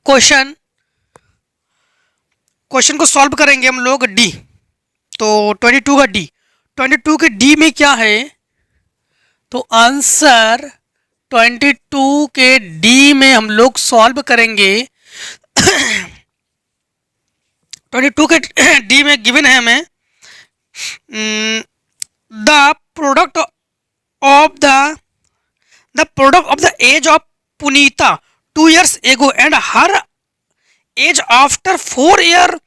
Speaker 1: question को सॉल्व करेंगे हम लोग D। तो 22 का D, 22 के D में क्या है, तो आंसर 22 के D में हम लोग सॉल्व करेंगे। 22 के D में गिवन है हमें the product of the age of Punita 2 years ago and her age after 4 years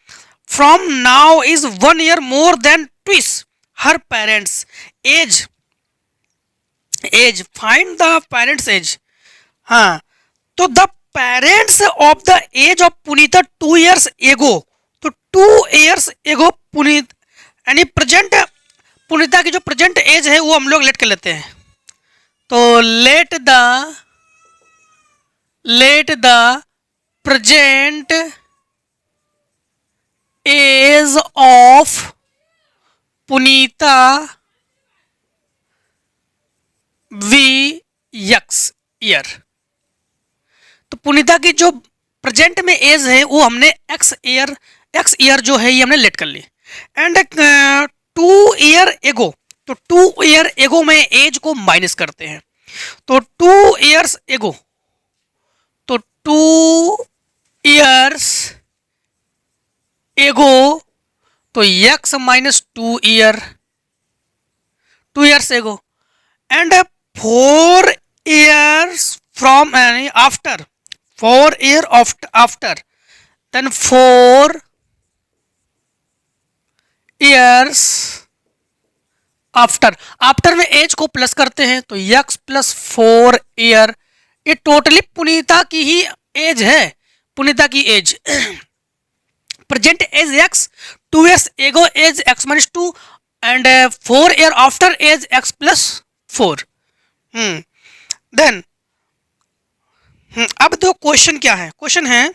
Speaker 1: from now is 1 year more than twice her parents age find the parents age। हाँ, तो the parents of the age of Punita 2 years ago, तो 2 years ago Puneet यानी present पुनीता की जो present as है वो हम लोग लेट कर लेते हैं। तो let the present age of Punita VX year. तो पुनीता की जो प्रेजेंट में एज है वो हमने एक्स ईयर जो है ये हमने लेट कर ली। एंड 2 year एगो, तो 2 year एगो में एज को माइनस करते हैं। तो 2 years एगो, तो 2 years एगो तो x minus 2 years ago and 4 years from after 4 year after then 4 years after में एज को प्लस करते हैं तो x प्लस 4 year, ये टोटली पुनीता की ही एज है। पुनीता की age present age x, 2 years ago age x minus 2 and 4 year after age x plus 4। Then अब दो क्वेश्चन क्या है, क्वेश्चन है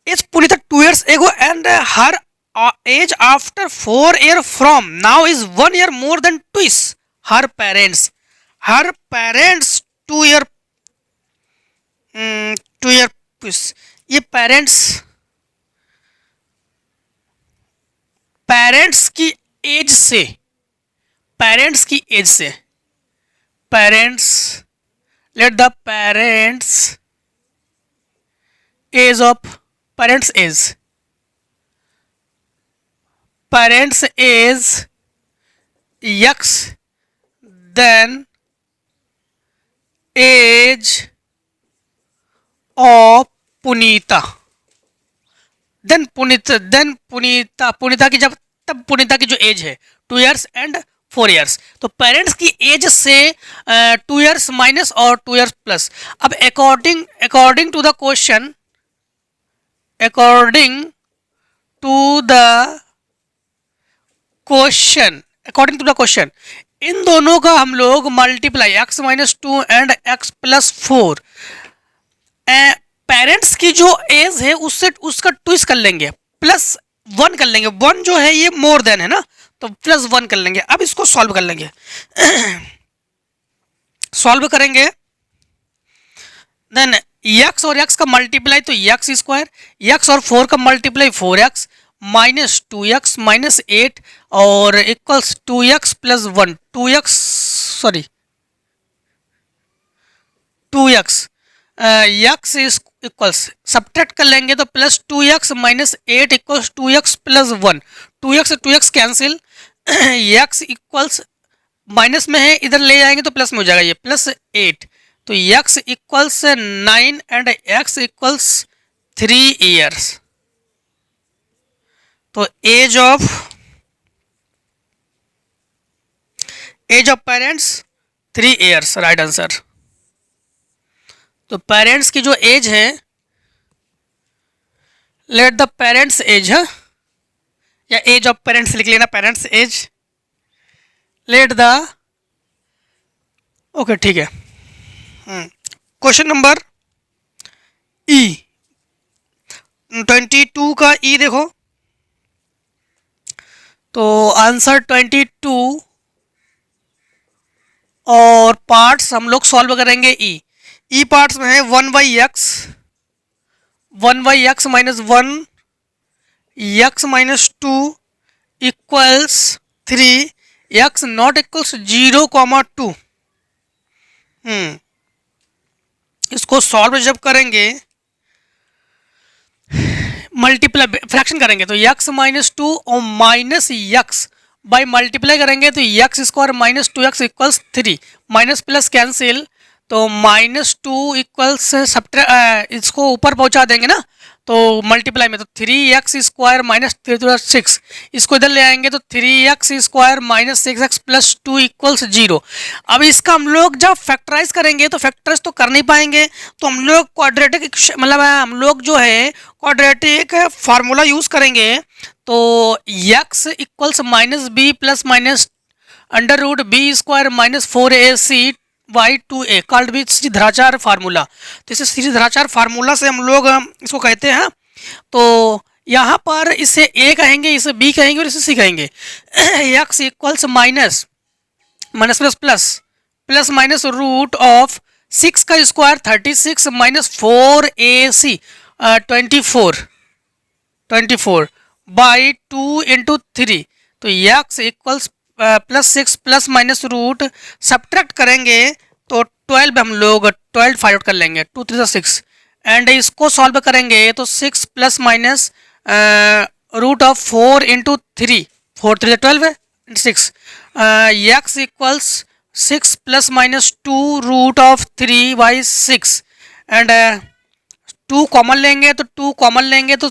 Speaker 1: age Punita 2 years ago and her age after 4 year from now is 1 year more than twice her parents 2 year twice। ये parents की age से let the parents age of parents age x then age of Punita Punita की तब पुनीता की जो age है 2 years and 4 years, तो parents की एज से 2 years माइनस और 2 years प्लस। अब अकॉर्डिंग टू द क्वेश्चन इन दोनों का हम लोग multiply x minus 2 and x plus 4 parents की जो एज है उससे उसका ट्विस्ट कर लेंगे, प्लस 1 कर लेंगे। 1 जो है ये मोर देन है ना, तो प्लस 1 कर लेंगे। अब इसको सॉल्व कर लेंगे सॉल्व करेंगे देन x और x का मल्टीप्लाई तो x स्क्वायर, x और 4 का multiply 4x minus 2x minus 8 और equals 2x plus 1 2x x is equals subtract कर लेंगे तो plus 2x minus 8 equals 2x plus 1, 2x cancel, x equals minus में है, इधर ले जाएंगे तो प्लस में हो जाएगा, ये प्लस 8, तो x equals 9 and x equals 3 years. तो age of parents 3 years, right answer. तो पेरेंट्स की जो एज है, लेट द पेरेंट्स एज है, या एज ऑफ पेरेंट्स लिख लेना, parents age, let the, okay ठीक है। क्वेश्चन नंबर ई 22 का ई देखो, तो आंसर 22 और पार्ट्स हम लोग सॉल्व करेंगे। ई पार्ट्स में है 1/x minus 1 x minus 2 equals 3, x not equals 0,2। इसको सॉल्व जब करेंगे, मल्टीप्लाई फ्रैक्शन करेंगे तो x माइनस 2 और माइनस x बाई मल्टीप्लाई करेंगे तो x square minus 2x equals 3, minus plus cancel, तो माइनस 2 इक्वल्स इसको ऊपर पहुंचा देंगे ना, तो मल्टीप्लाई में तो 3x स्क्वायर माइनस 6, इसको इधर ले आएंगे तो 3x square minus 6x plus 2 equals 0। अब इसका हम लोग जब फैक्टराइज करेंगे तो फैक्टराइज तो कर नहीं पाएंगे, तो हम लोग क्वाड्रेटिक मतलब हम लोग जो है क्वाड्रेटिक फार्मूला यूज करेंगे। तो x equals minus B plus minus under root B square minus 4ac by 2a called भी श्रीधराचार्य फार्मूला। तो इसे श्रीधराचार्य फार्मूला से हम लोग इसको कहते हैं। तो यहाँ पर इसे a कहेंगे, इसे b कहेंगे और इसे c कहेंगे। x equals minus plus plus plus minus root of 6 का square 36 minus 4ac 24 by 2 into 3, तो x equals plus 6 plus minus root subtract करेंगे तो 12 हम लोग 12 फाइंड आउट कर लेंगे, 2 3 6 एंड इसको सॉल्व करेंगे तो 6 plus minus root of 4 into 3, 4 3 12 है 6, x equals 6 plus minus 2 root of 3 by 6 and 2 common लेंगे तो 2 कॉमन लेंगे तो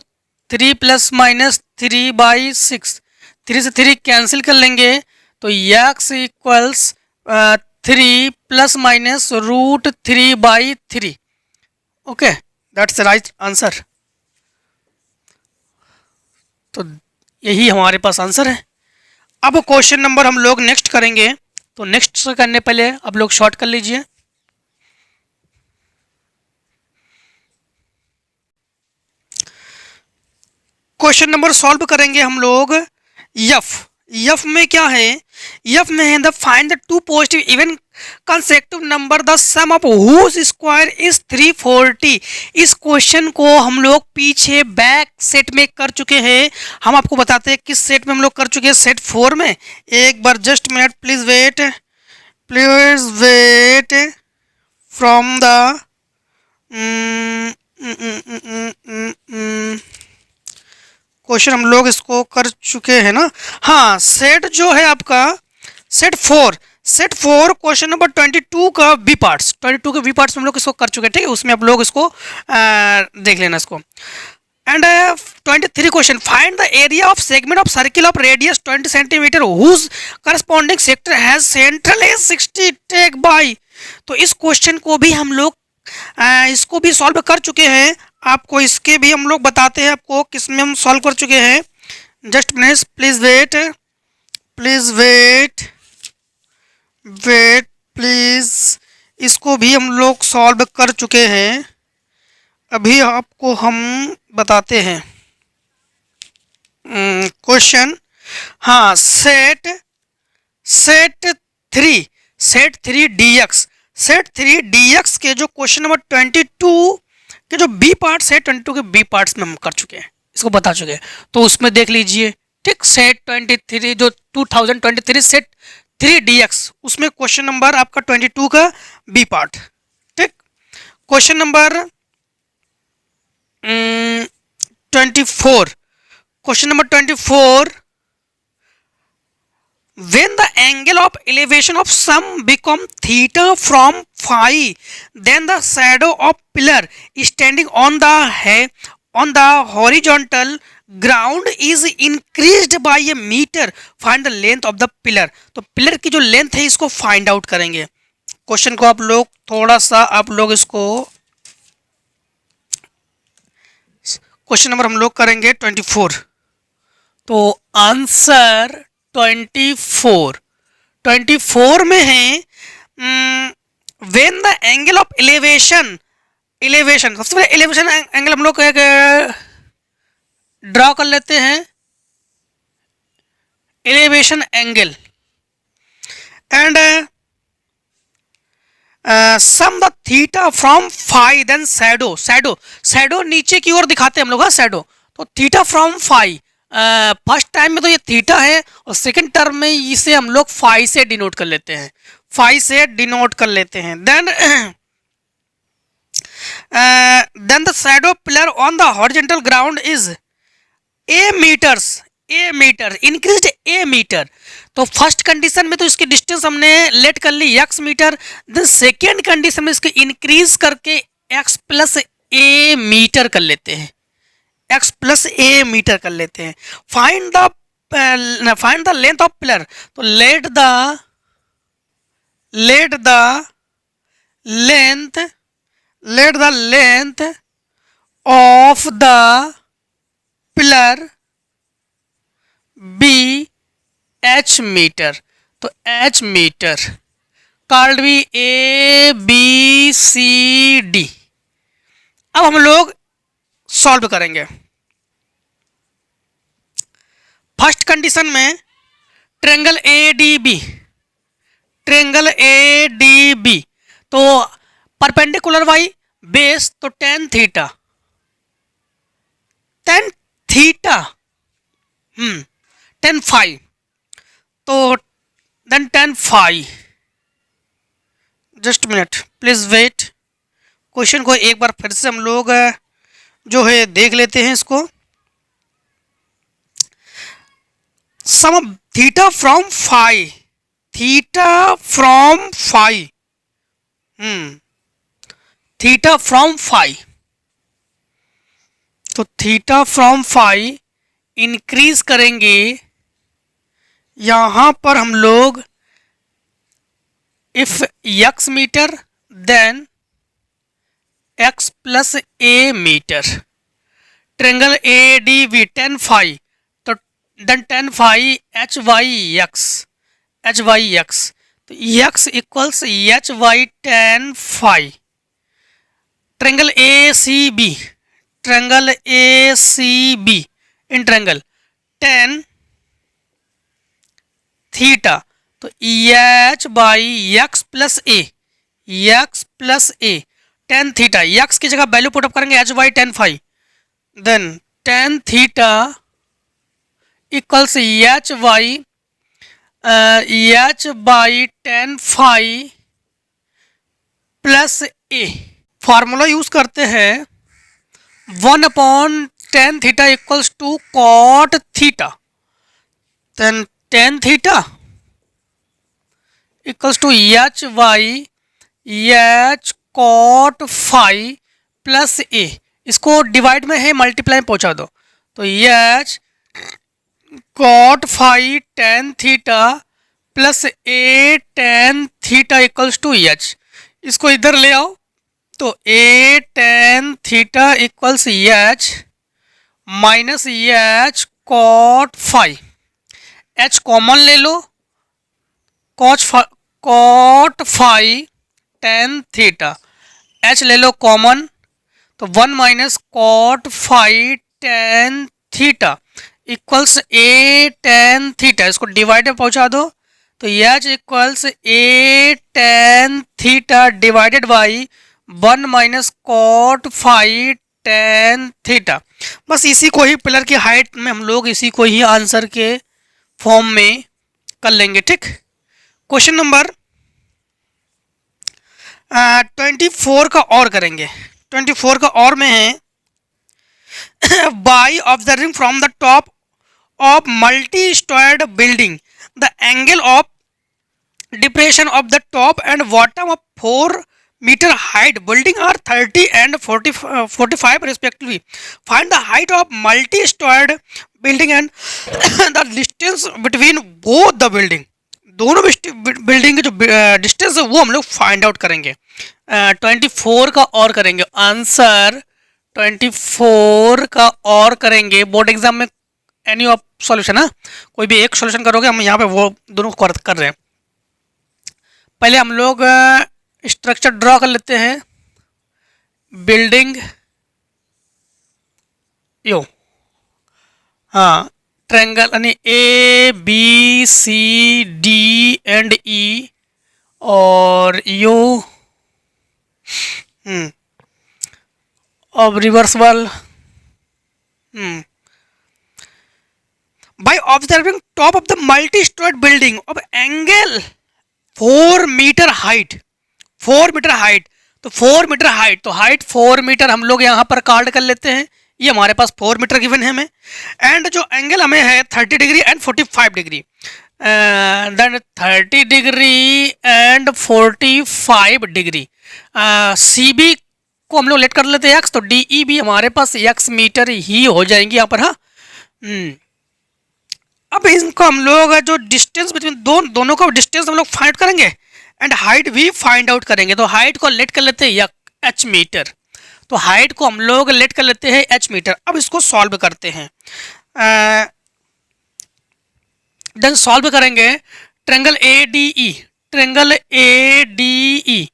Speaker 1: 3 प्लस माइनस 3 बाई 6, 3 से 3 कैंसिल कर लेंगे तो x equals 3 plus minus root 3 by 3। Okay, that's the right answer. तो यही हमारे पास आंसर है। अब क्वेश्चन नंबर हम लोग नेक्स्ट करेंगे, तो नेक्स्ट से करने पहले अब लोग शॉर्ट कर लीजिए। क्वेश्चन नंबर सॉल्व करेंगे हम लोग एफ में क्या है, एफ में है the find the two positive even consecutive number the sum of whose square is 340। इस क्वेश्चन को हम लोग पीछे बैक सेट में कर चुके हैं। हम आपको बताते हैं किस सेट में हम लोग कर चुके हैं, सेट 4 में। एक बार just minute please wait from the question हम लोग इसको कर चुके हैं ना। हाँ, सेट जो है आपका सेट 4 क्वेश्चन नंबर 22 का बी पार्ट्स, 22 के बी पार्ट्स हम लोग इसको कर चुके हैं, ठीक है। उसमें आप लोग इसको देख लेना इसको। And 23 question, find the area of segment of circle of radius 20 centimetre whose corresponding sector has central age 60 take by. तो इस क्वेश्चन को भी हम लोग इसको भी सॉल्व कर चुके हैं। आपको इसके भी हम लोग बताते हैं आपको किस में हम सॉल्व कर चुके हैं। Just minute please wait please, इसको भी हम लोग सॉल्व कर चुके हैं, अभी आपको हम बताते हैं क्वेश्चन। हाँ, सेट 3 dx के जो क्वेश्चन नंबर 22 के जो बी पार्ट्स है, 22 के बी पार्ट्स में हम कर चुके हैं, इसको बता चुके हैं। तो उसमें देख लीजिए, ठीक। सेट 23 जो 2023 सेट 3 dx, उसमें क्वेश्चन नंबर आपका 22 का बी पार्ट, ठीक। Question number 24. Question number 24. When the angle of elevation of sum become theta from phi, then the shadow of pillar standing on the horizontal ground is increased by a meter. Find the length of the pillar. तो pillar की जो length है इसको find out करेंगे. Question को आप लोग थोड़ा सा इसको क्वेश्चन नंबर हम लोग करेंगे 24. तो आंसर 24 में है when the angle of elevation सबसे पहले एलिवेशन एंगल हम लोग ड्रॉ कर लेते हैं. Elevation angle and some the theta from phi, then shadow नीचे की ओर दिखाते हैं हम लोग. शैडो तो theta from phi. First time में तो ये थीटा है और सेकंड टर्म में इसे हम लोग फाई से डिनोट कर लेते हैं. Then the shadow pillar on the horizontal ground is a metre increased a metre. तो फर्स्ट कंडीशन में तो इसकी डिस्टेंस हमने लेट कर ली x metre. Then second condition में इसको इंक्रीज करके x प्लस ए मीटर कर लेते हैं. Find the length of pillar. तो let the length of the pillar be h metre. तो h मीटर कॉल्ड भी A B C D. अब हम लोग सॉल्व करेंगे. फर्स्ट कंडीशन में ट्रायंगल ADB. तो परपेंडिकुलर बाई बेस तो tan फाई. तो then tan phi. Just minute please wait. Question को एक बार फिर से हम लोग जो है देख लेते हैं इसको. Some theta from phi. Theta from phi. तो थीटा फ्रॉम फाई इंक्रीज करेंगे. यहां पर हम लोग if x metre then x plus A metre. Triangle ADB tan phi. तो then tan phi h by x. तो x equals h by tan phi. Triangle ACB in triangle tan theta. तो h by x plus A tan theta. x की जगह value put up करेंगे h by tan phi. Then tan theta equals h by tan phi plus A. Formula use करते हैं 1/tan theta equals to cot theta. Then tan theta equals to h by h cot phi plus A. इसको divide में है multiply में पहुंचा दो. तो h cot phi tan theta plus A tan theta equals to h. इसको इधर ले आओ. तो a tan theta equals h minus h cot phi. h common ले लो. Cot phi tan theta h ले लो कॉमन. तो 1 minus cot phi tan theta equals a tan theta. इसको डिवाइड में पहुंचा दो. तो h इक्वल्स a tan theta divided by 1 minus cot phi tan theta. बस इसी को ही पिलर की हाइट में हम लोग इसी को ही आंसर के फॉर्म में कर लेंगे. ठीक. क्वेश्चन नंबर 24 का और करेंगे। 24 का और में है by observing from the top of multi-storied building the angle of depression of the top and bottom of 4 meter height building are 30 and 45 respectively. Find the height of multi-storied building and the distance between both the building. दोनों building के जो distance है वो हम लोग find out करेंगे। 24 का और करेंगे आंसर। 24 का और करेंगे बोर्ड एग्जाम में एनी ऑफ सॉल्यूशन है, कोई भी एक सॉल्यूशन करोगे, हम यहाँ पे वो दोनों को कर रहे हैं। पहले हम लोग स्ट्रक्चर ड्रॉ कर लेते हैं। बिल्डिंग यो, हाँ, ट्रायंगल यानी A B C D and E और यू, अब reversible. By observing top of the multi stored building of angle 4 metre height, 4 metre height, तो 4 मीटर हाइट, तो हाइट 4 मीटर हम लोग यहाँ पर कार्ड कर लेते हैं। ये हमारे पास 4 मीटर गिवन है हमें, एंड जो एंगल हमें है 30 degree and 45 degree, then 30 degree and 45 degree. C B को हम लोग लेट कर लेते हैं एक्स, तो डी ई भी हमारे पास एक्स मीटर ही हो जाएंगी यहाँ पर। हाँ, अब इनको हम लोग जो डिस्टेंस बिटवीन दोनों का डिस्टेंस हम लोग फाइंड करेंगे एंड हाइट भी फाइंड आउट करेंगे। तो हाइट को लेट कर लेते हैं एच मीटर, तो हाइट को हम लोग लेट कर लेते हैं एच मीटर। अब इसको सॉल्व करते हैं, देन सॉल्व करेंगे। Triangle A D E, triangle A D E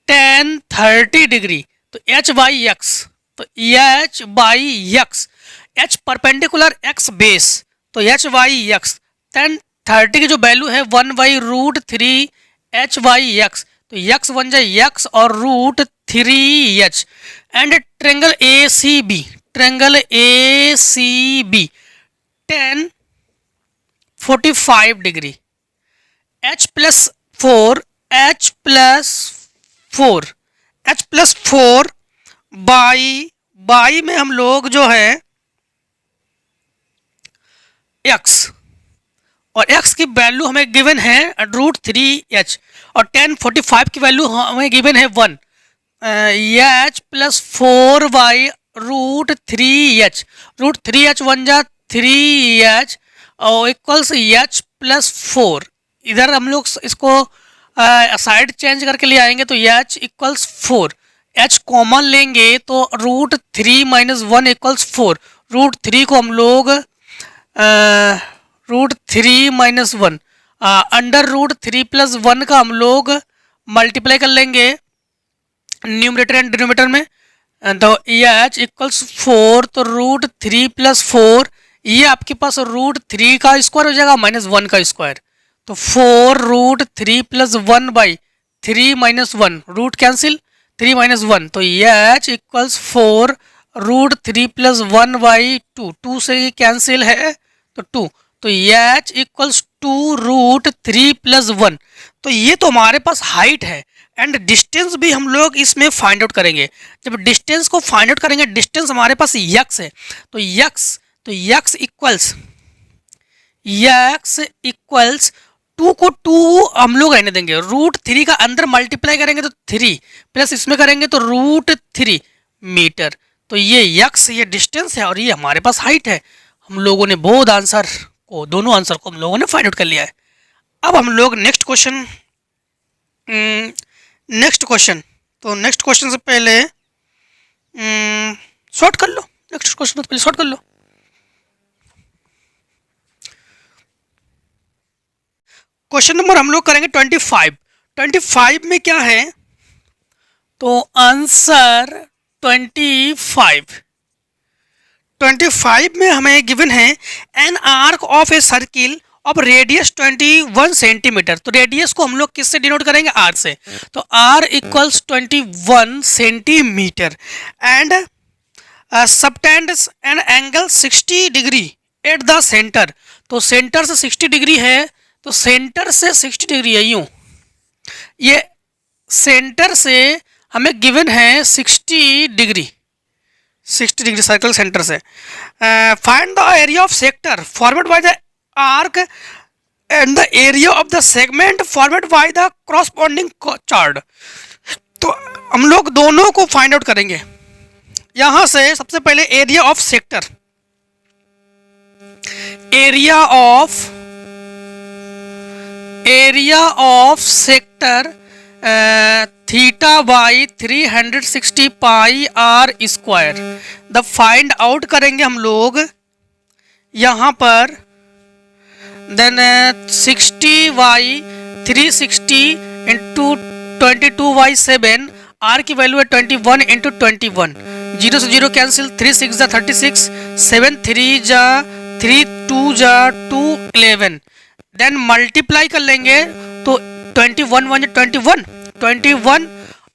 Speaker 1: tan 30 degree, तो एच बाई एक्स, तो H by X, H perpendicular X base, तो एच बाई एक्स, tan 30 की जो वैल्यू है 1/√3 एच बाई एक्स, तो एक्स बन जाए एक्स और √3h। And triangle A C B, triangle A C B tan 45 degree, h plus 4, h plus 4, h plus 4 by में हम लोग जो है x, और x की वैल्यू हमें गिवन है √3h, और tan 45 की वैल्यू हमें गिवन है 1, h plus 4 by √3h, √3h बन जा 3h और इक्वल्स h प्लस 4। इधर हम लोग इसको साइड चेंज करके ले आएंगे तो h इक्वल्स 4, h कॉमन लेंगे तो √3 - 1 इक्वल्स 4, √3 को हम लोग √3 - 1 अंडर √3 + 1 का हम लोग मल्टीप्लाई कर लेंगे न्यूमरेटर एंड डिनोमिनेटर में, तो h इक्वल्स 4, तो √3 + 4, ये आपके पास √3 का स्क्वायर हो जाएगा -1 का स्क्वायर, तो 4 √3 + 1/3 - 1, रूट कैंसिल 3 - 1, तो h इक्वल्स 4 √3 + 1/2, 2 से ये कैंसिल है तो 2, तो h इक्वल्स 2 √3 + 1। तो ये तो हमारे पास हाइट है एंड डिस्टेंस भी हम लोग इसमें फाइंड आउट करेंगे। जब डिस्टेंस को फाइंड आउट करेंगे, डिस्टेंस हमारे पास x है, तो x इक्वल्स 2 को 2 हम लोग रहने देंगे, √3 का अंदर मल्टीप्लाई करेंगे तो 3 प्लस इसमें करेंगे तो √3 मीटर, तो ये x ये डिस्टेंस है और ये हमारे पास हाइट है। हम लोगों ने बोथ आंसर को, दोनों आंसर को हम लोगों ने फाइंड आउट कर लिया है। अब हम लोग नेक्स्ट क्वेश्चन, तो नेक्स्ट क्वेश्चन से पहले शॉर्ट कर लो, नेक्स्ट क्वेश्चन से पहले शॉर्ट कर लो। क्वेश्चन नंबर हम लोग करेंगे 25 में क्या है, तो आंसर 25 में हमें गिवन है an arc of a circle of radius 21 centimetre, तो रेडियस को हम लोग किससे डिनोट करेंगे, आर से, तो R equals 21 centimetre and subtends an angle 60 degree at the centre, तो सेंटर से 60 डिग्री है, तो सेंटर से 60 डिग्री है यूं, ये सेंटर से हमें गिवन है 60 डिग्री, 60 डिग्री सर्कल सेंटर से। Find the area of sector formed by the arc and the area of the segment formed by the corresponding chart. तो हम लोग दोनों को फाइंड आउट करेंगे। यहां से सबसे पहले area of sector, area of sector theta by 360 pi are square. The find out करेंगे हम लोग यहाँ पर। देन 60 बाई 360 इंटू 22/7, आर की वैल्यू है 21 इंटू 21, 0 से 0 कैंसिल, 3 6 जा 36, 7 3 जा 3 2 जा 2 11। देन मल्टीप्लाई कर लेंगे तो 21 1 21, 21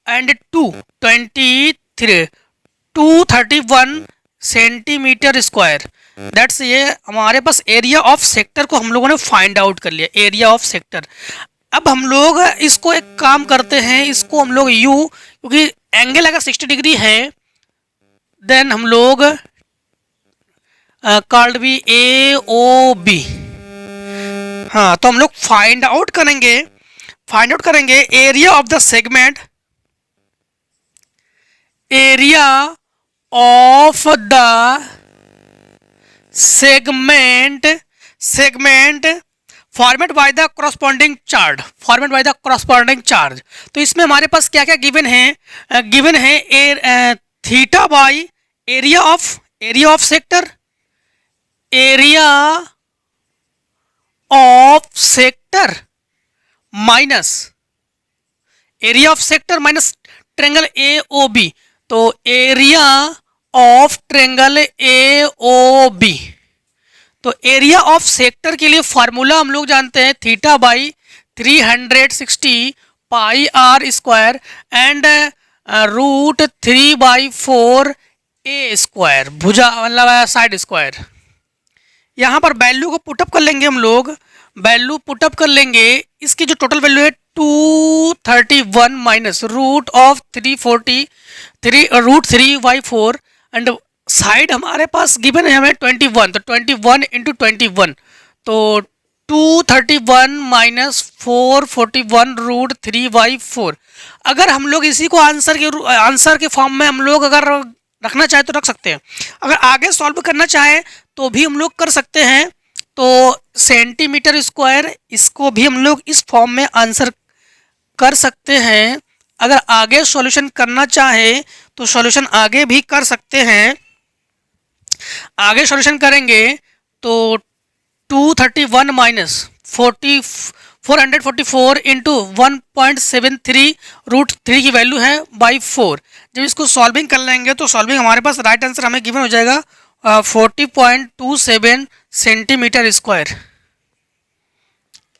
Speaker 1: एंड 2 23, 231 सेंटीमीटर स्क्वायर। दैट्स ये हमारे पास एरिया ऑफ सेक्टर को हम लोगों ने फाइंड आउट कर लिया, एरिया ऑफ सेक्टर। अब हम लोग इसको एक काम करते हैं, इसको हम लोग यू, क्योंकि एंगल अगर 60 डिग्री है देन हम लोग कॉल्ड भी ए ओ बी। हाँ, तो हम लोग फाइंड आउट करेंगे area of the segment, area of the segment format by the corresponding charge. तो इसमें हमारे पास क्या क्या गिवन है theta by area of sector, minus area of sector minus triangle A O B. तो area of triangle A O B. तो area of sector के लिए फॉर्मूला हम लोग जानते हैं theta by 360 pi are square and √3/4 A square, भुजा मतलब साइड स्क्वायर। यहाँ पर वैल्यू को पुटअप कर लेंगे हम लोग, इसकी जो टोटल वैल्यू है 231 माइनस √3/4 एंड साइड हमारे पास गिवन है हमें 21, तो 21 इंटू 21, तो 231 माइनस 441 √3/4। अगर हम लोग इसी को आंसर के फॉर्म में हम लोग अगर रखना चाहे तो रख सकते हैं, अगर आगे सॉल्व करना चाहे तो भी हम लोग कर सकते हैं। तो सेंटीमीटर स्क्वायर, इसको भी हम लोग इस फॉर्म में आंसर कर सकते हैं। अगर आगे सॉल्यूशन करना चाहे तो सॉल्यूशन आगे भी कर सकते हैं। आगे सॉल्यूशन करेंगे तो 231 माइनस 444 इंटू 1.73 √3 की वैल्यू है बाई 4। जब इसको सॉल्विंग कर लेंगे तो सॉल्विंग हमारे पास राइट आंसर हमें गिवन हो जाएगा 40.27 सेंटीमीटर स्क्वायर।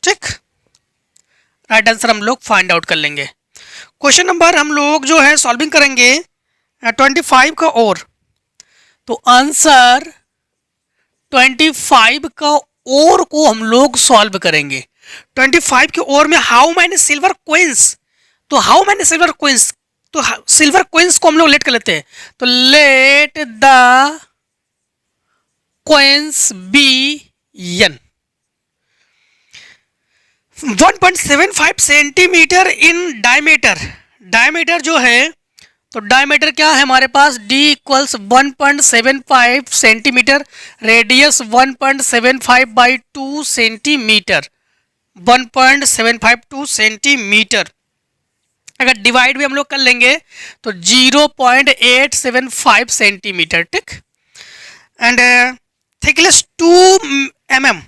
Speaker 1: ठीक, राइट आंसर हम लोग फाइंड आउट कर लेंगे। क्वेश्चन नंबर हम लोग जो है सॉल्विंग करेंगे 25 का और, तो आंसर 25 का और को हम लोग सॉल्व करेंगे। 25 के और में हाउ मैनी सिल्वर कोइंस, तो हाउ मैनी सिल्वर कोइंस, तो सिल्वर कोइंस को हम लोग लेट कर लेते हैं। तो let the coins be an 1.75 centimetre in diameter जो है, तो डायमीटर क्या है हमारे पास, d equals 1.75 centimetre, radius 1.75/2 centimetre, 1.752 centimetre. अगर डिवाइड भी हम लोग कर लेंगे तो 0.875 सेंटीमीटर। ठीक, and thickness 2 mm,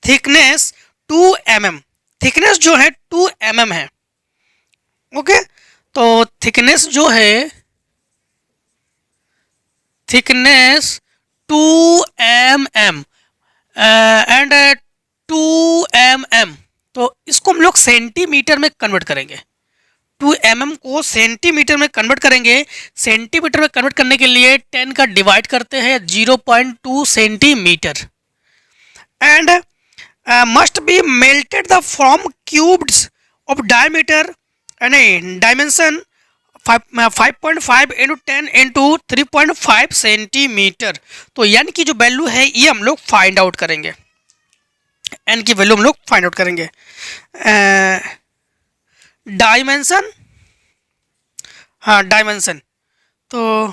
Speaker 1: thickness 2 mm, thickness जो है 2 mm है। ओके, तो थिकनेस जो है थिकनेस 2 mm एंड 2 mm, तो इसको हम लोग सेंटीमीटर में कन्वर्ट करेंगे। 2 mm को सेंटीमीटर में कन्वर्ट करेंगे। सेंटीमीटर में कन्वर्ट करने के लिए 10 का डिवाइड करते हैं 0.2 centimetre and must be melted the from cubes of diameter नहीं, डायमेंशन 5.5 इंटू 10 इंटू 3.5 सेंटीमीटर। तो एन की जो वैल्यू है ये हम लोग फाइंड आउट करेंगे, एन की वैल्यू हम लोग फाइंड आउट करेंगे। डायमेंशन, हाँ डायमेंशन, तो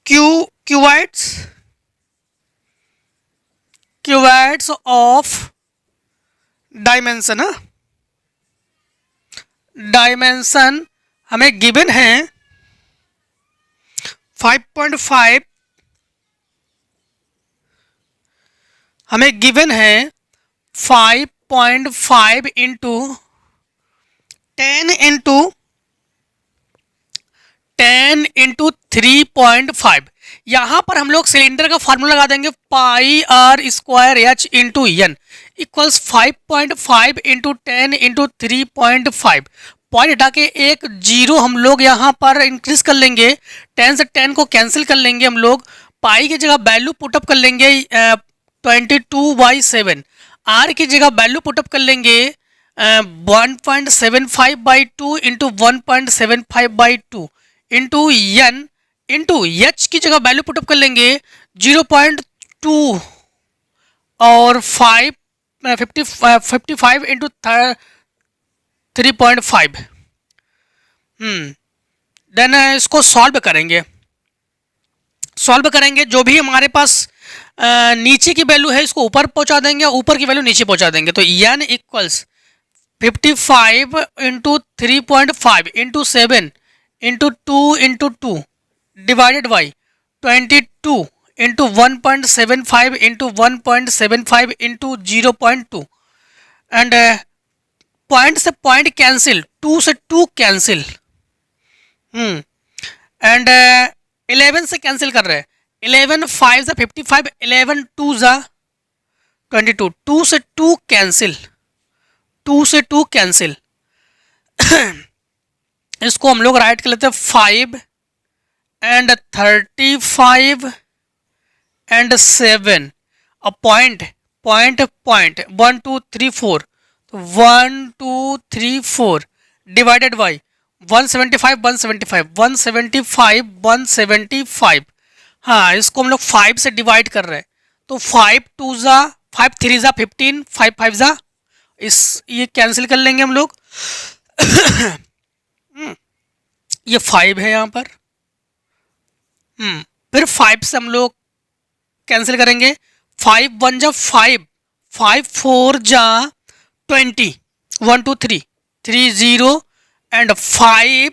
Speaker 1: क्यूबाइड्स ऑफ डायमेंशन, डायमेंशन हमें गिवन है 5.5, हमें गिवन है 5.5 इंटू 10 इंटू 3.5। यहाँ पर हम लोग सिलेंडर का फार्मूला लगा देंगे, pi are square H into N equals 5.5 into 10 into 3.5। Point हटा के एक जीरो हम लोग यहाँ पर इंक्रीज कर लेंगे, 10 से 10 को कैंसिल कर लेंगे हम लोग, पाई की जगह वैल्यू पुटअप कर लेंगे 22/7, आर की जगह वैल्यू पुटअप कर लेंगे 1.75/2 into 1.75/2 into N into H की जगह वैल्यू पुटअप कर लेंगे 0.2 और 55 इंटू 3.5। देन इसको सॉल्व करेंगे, जो भी हमारे पास नीचे की वैल्यू है इसको ऊपर पहुंचा देंगे, ऊपर की वैल्यू नीचे पहुंचा देंगे। तो N equals 55 into 3.5 into 7 into 2 into 2 divided by 22 into 1.75 into 1.75 into 0.2 and point से पॉइंट कैंसिल, 2 से 2 कैंसिल, एंड 11 से कैंसिल कर रहे हैं, 11 5 ज़ा 55, 11 2 ज़ा 22, 2 से 2 कैंसिल, 2 से 2 कैंसिल। इसको हम लोग राइट कर लेते हैं 5 एंड 35 एंड 7, अब पॉइंट 1 2 3 4, तो 1 2 3 4 डिवाइडेड बाई 175। हाँ, इसको हम लोग 5 से डिवाइड कर रहे हैं, तो 5 2 ज़ा 5 3 ज़ा 15, 5 5 ज़ा, ये कैंसिल कर लेंगे हम लोग। ये 5 है यहाँ पर, फिर 5 से हम लोग कैंसिल करेंगे, 5 1 जा 5, 5 4 जा 20, 1 2 3 3 0 एंड 5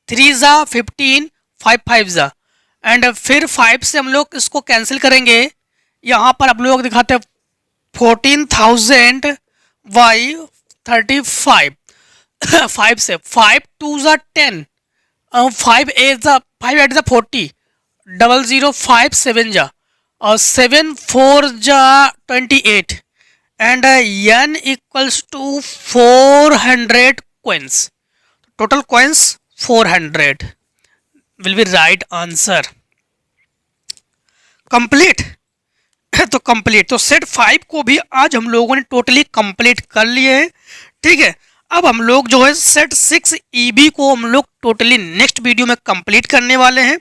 Speaker 1: 3 ज़ा 15, 5 5 ज़ा, एंड फिर 5 से हम लोग इसको कैंसिल करेंगे, यहाँ पर आप लोग दिखाते हैं 14,000 बाई 35। 5 से 5 2 ज़ा 10, 5 8 ज़ा 40, 00 5 7 जा और 7 4 जा 28 एंड n equals to 400 coins. Total coins 400 will be right answer. Complete तो कंप्लीट, तो सेट 5 को भी आज हम लोगों ने टोटली कंप्लीट कर लिए हैं। ठीक है, अब हम लोग जो है सेट 6 EB को हम लोग टोटली नेक्स्ट वीडियो में कंप्लीट करने वाले हैं।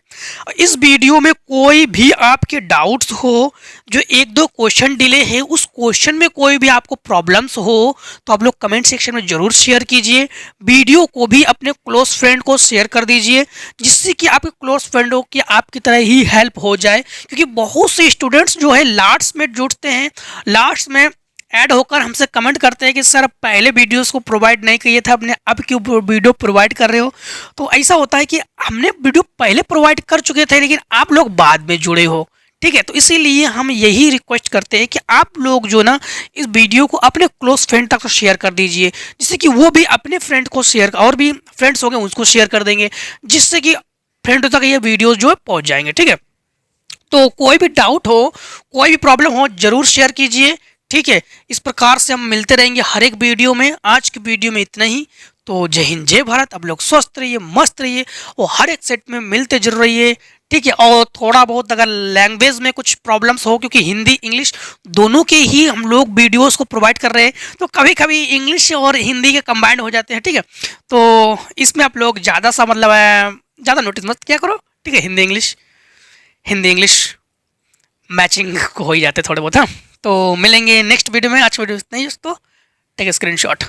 Speaker 1: इस वीडियो में कोई भी आपके डाउट्स हो, जो एक दो क्वेश्चन डिले है, उस क्वेश्चन में कोई भी आपको प्रॉब्लम्स हो तो आप लोग कमेंट सेक्शन में ज़रूर शेयर कीजिए। वीडियो को भी अपने क्लोज फ्रेंड को शेयर कर दीजिए, जिससे कि आपके क्लोज फ्रेंडों की आपकी तरह ही हेल्प हो जाए, क्योंकि बहुत से स्टूडेंट्स जो है लास्ट में जुड़ते हैं, लास्ट में ऐड होकर हमसे कमेंट करते हैं कि सर पहले वीडियोस को प्रोवाइड नहीं किए थे, आपने अब क्यों वीडियो प्रोवाइड कर रहे हो। तो ऐसा होता है कि हमने वीडियो पहले प्रोवाइड कर चुके थे, लेकिन आप लोग बाद में जुड़े हो। ठीक है, तो इसीलिए हम यही रिक्वेस्ट करते हैं कि आप लोग जो ना इस वीडियो को अपने क्लोज फ्रेंड तक शेयर कर दीजिए, जिससे कि वो भी अपने फ्रेंड को शेयर, और भी फ्रेंड्स होंगे उसको शेयर कर देंगे, जिससे कि फ्रेंडों तक ये वीडियो जो है पहुँच जाएंगे। ठीक है, तो कोई भी डाउट हो, कोई भी प्रॉब्लम हो, ज़रूर शेयर कीजिए। ठीक है, इस प्रकार से हम मिलते रहेंगे हर एक वीडियो में। आज की वीडियो में इतना ही। तो जय हिंद, जय भारत। अब लोग स्वस्थ रहिए, मस्त रहिए और हर एक सेट में मिलते जरूर रहिए। ठीक है। और थोड़ा बहुत अगर लैंग्वेज में कुछ प्रॉब्लम्स हो, क्योंकि हिंदी इंग्लिश दोनों के ही हम लोग वीडियोस को प्रोवाइड कर रहे हैं, तो कभी कभी इंग्लिश और हिंदी के कंबाइंड हो जाते हैं, ठीक है। तो इसमें आप लोग ज़्यादा सा मतलब ज़्यादा नोटिस मत क्या करो, ठीक है। हिंदी इंग्लिश मैचिंग हो ही जाते थोड़े बहुत, हाँ। तो मिलेंगे नेक्स्ट वीडियो में। आज वीडियो इतना ही दोस्तों, टेक स्क्रीनशॉट।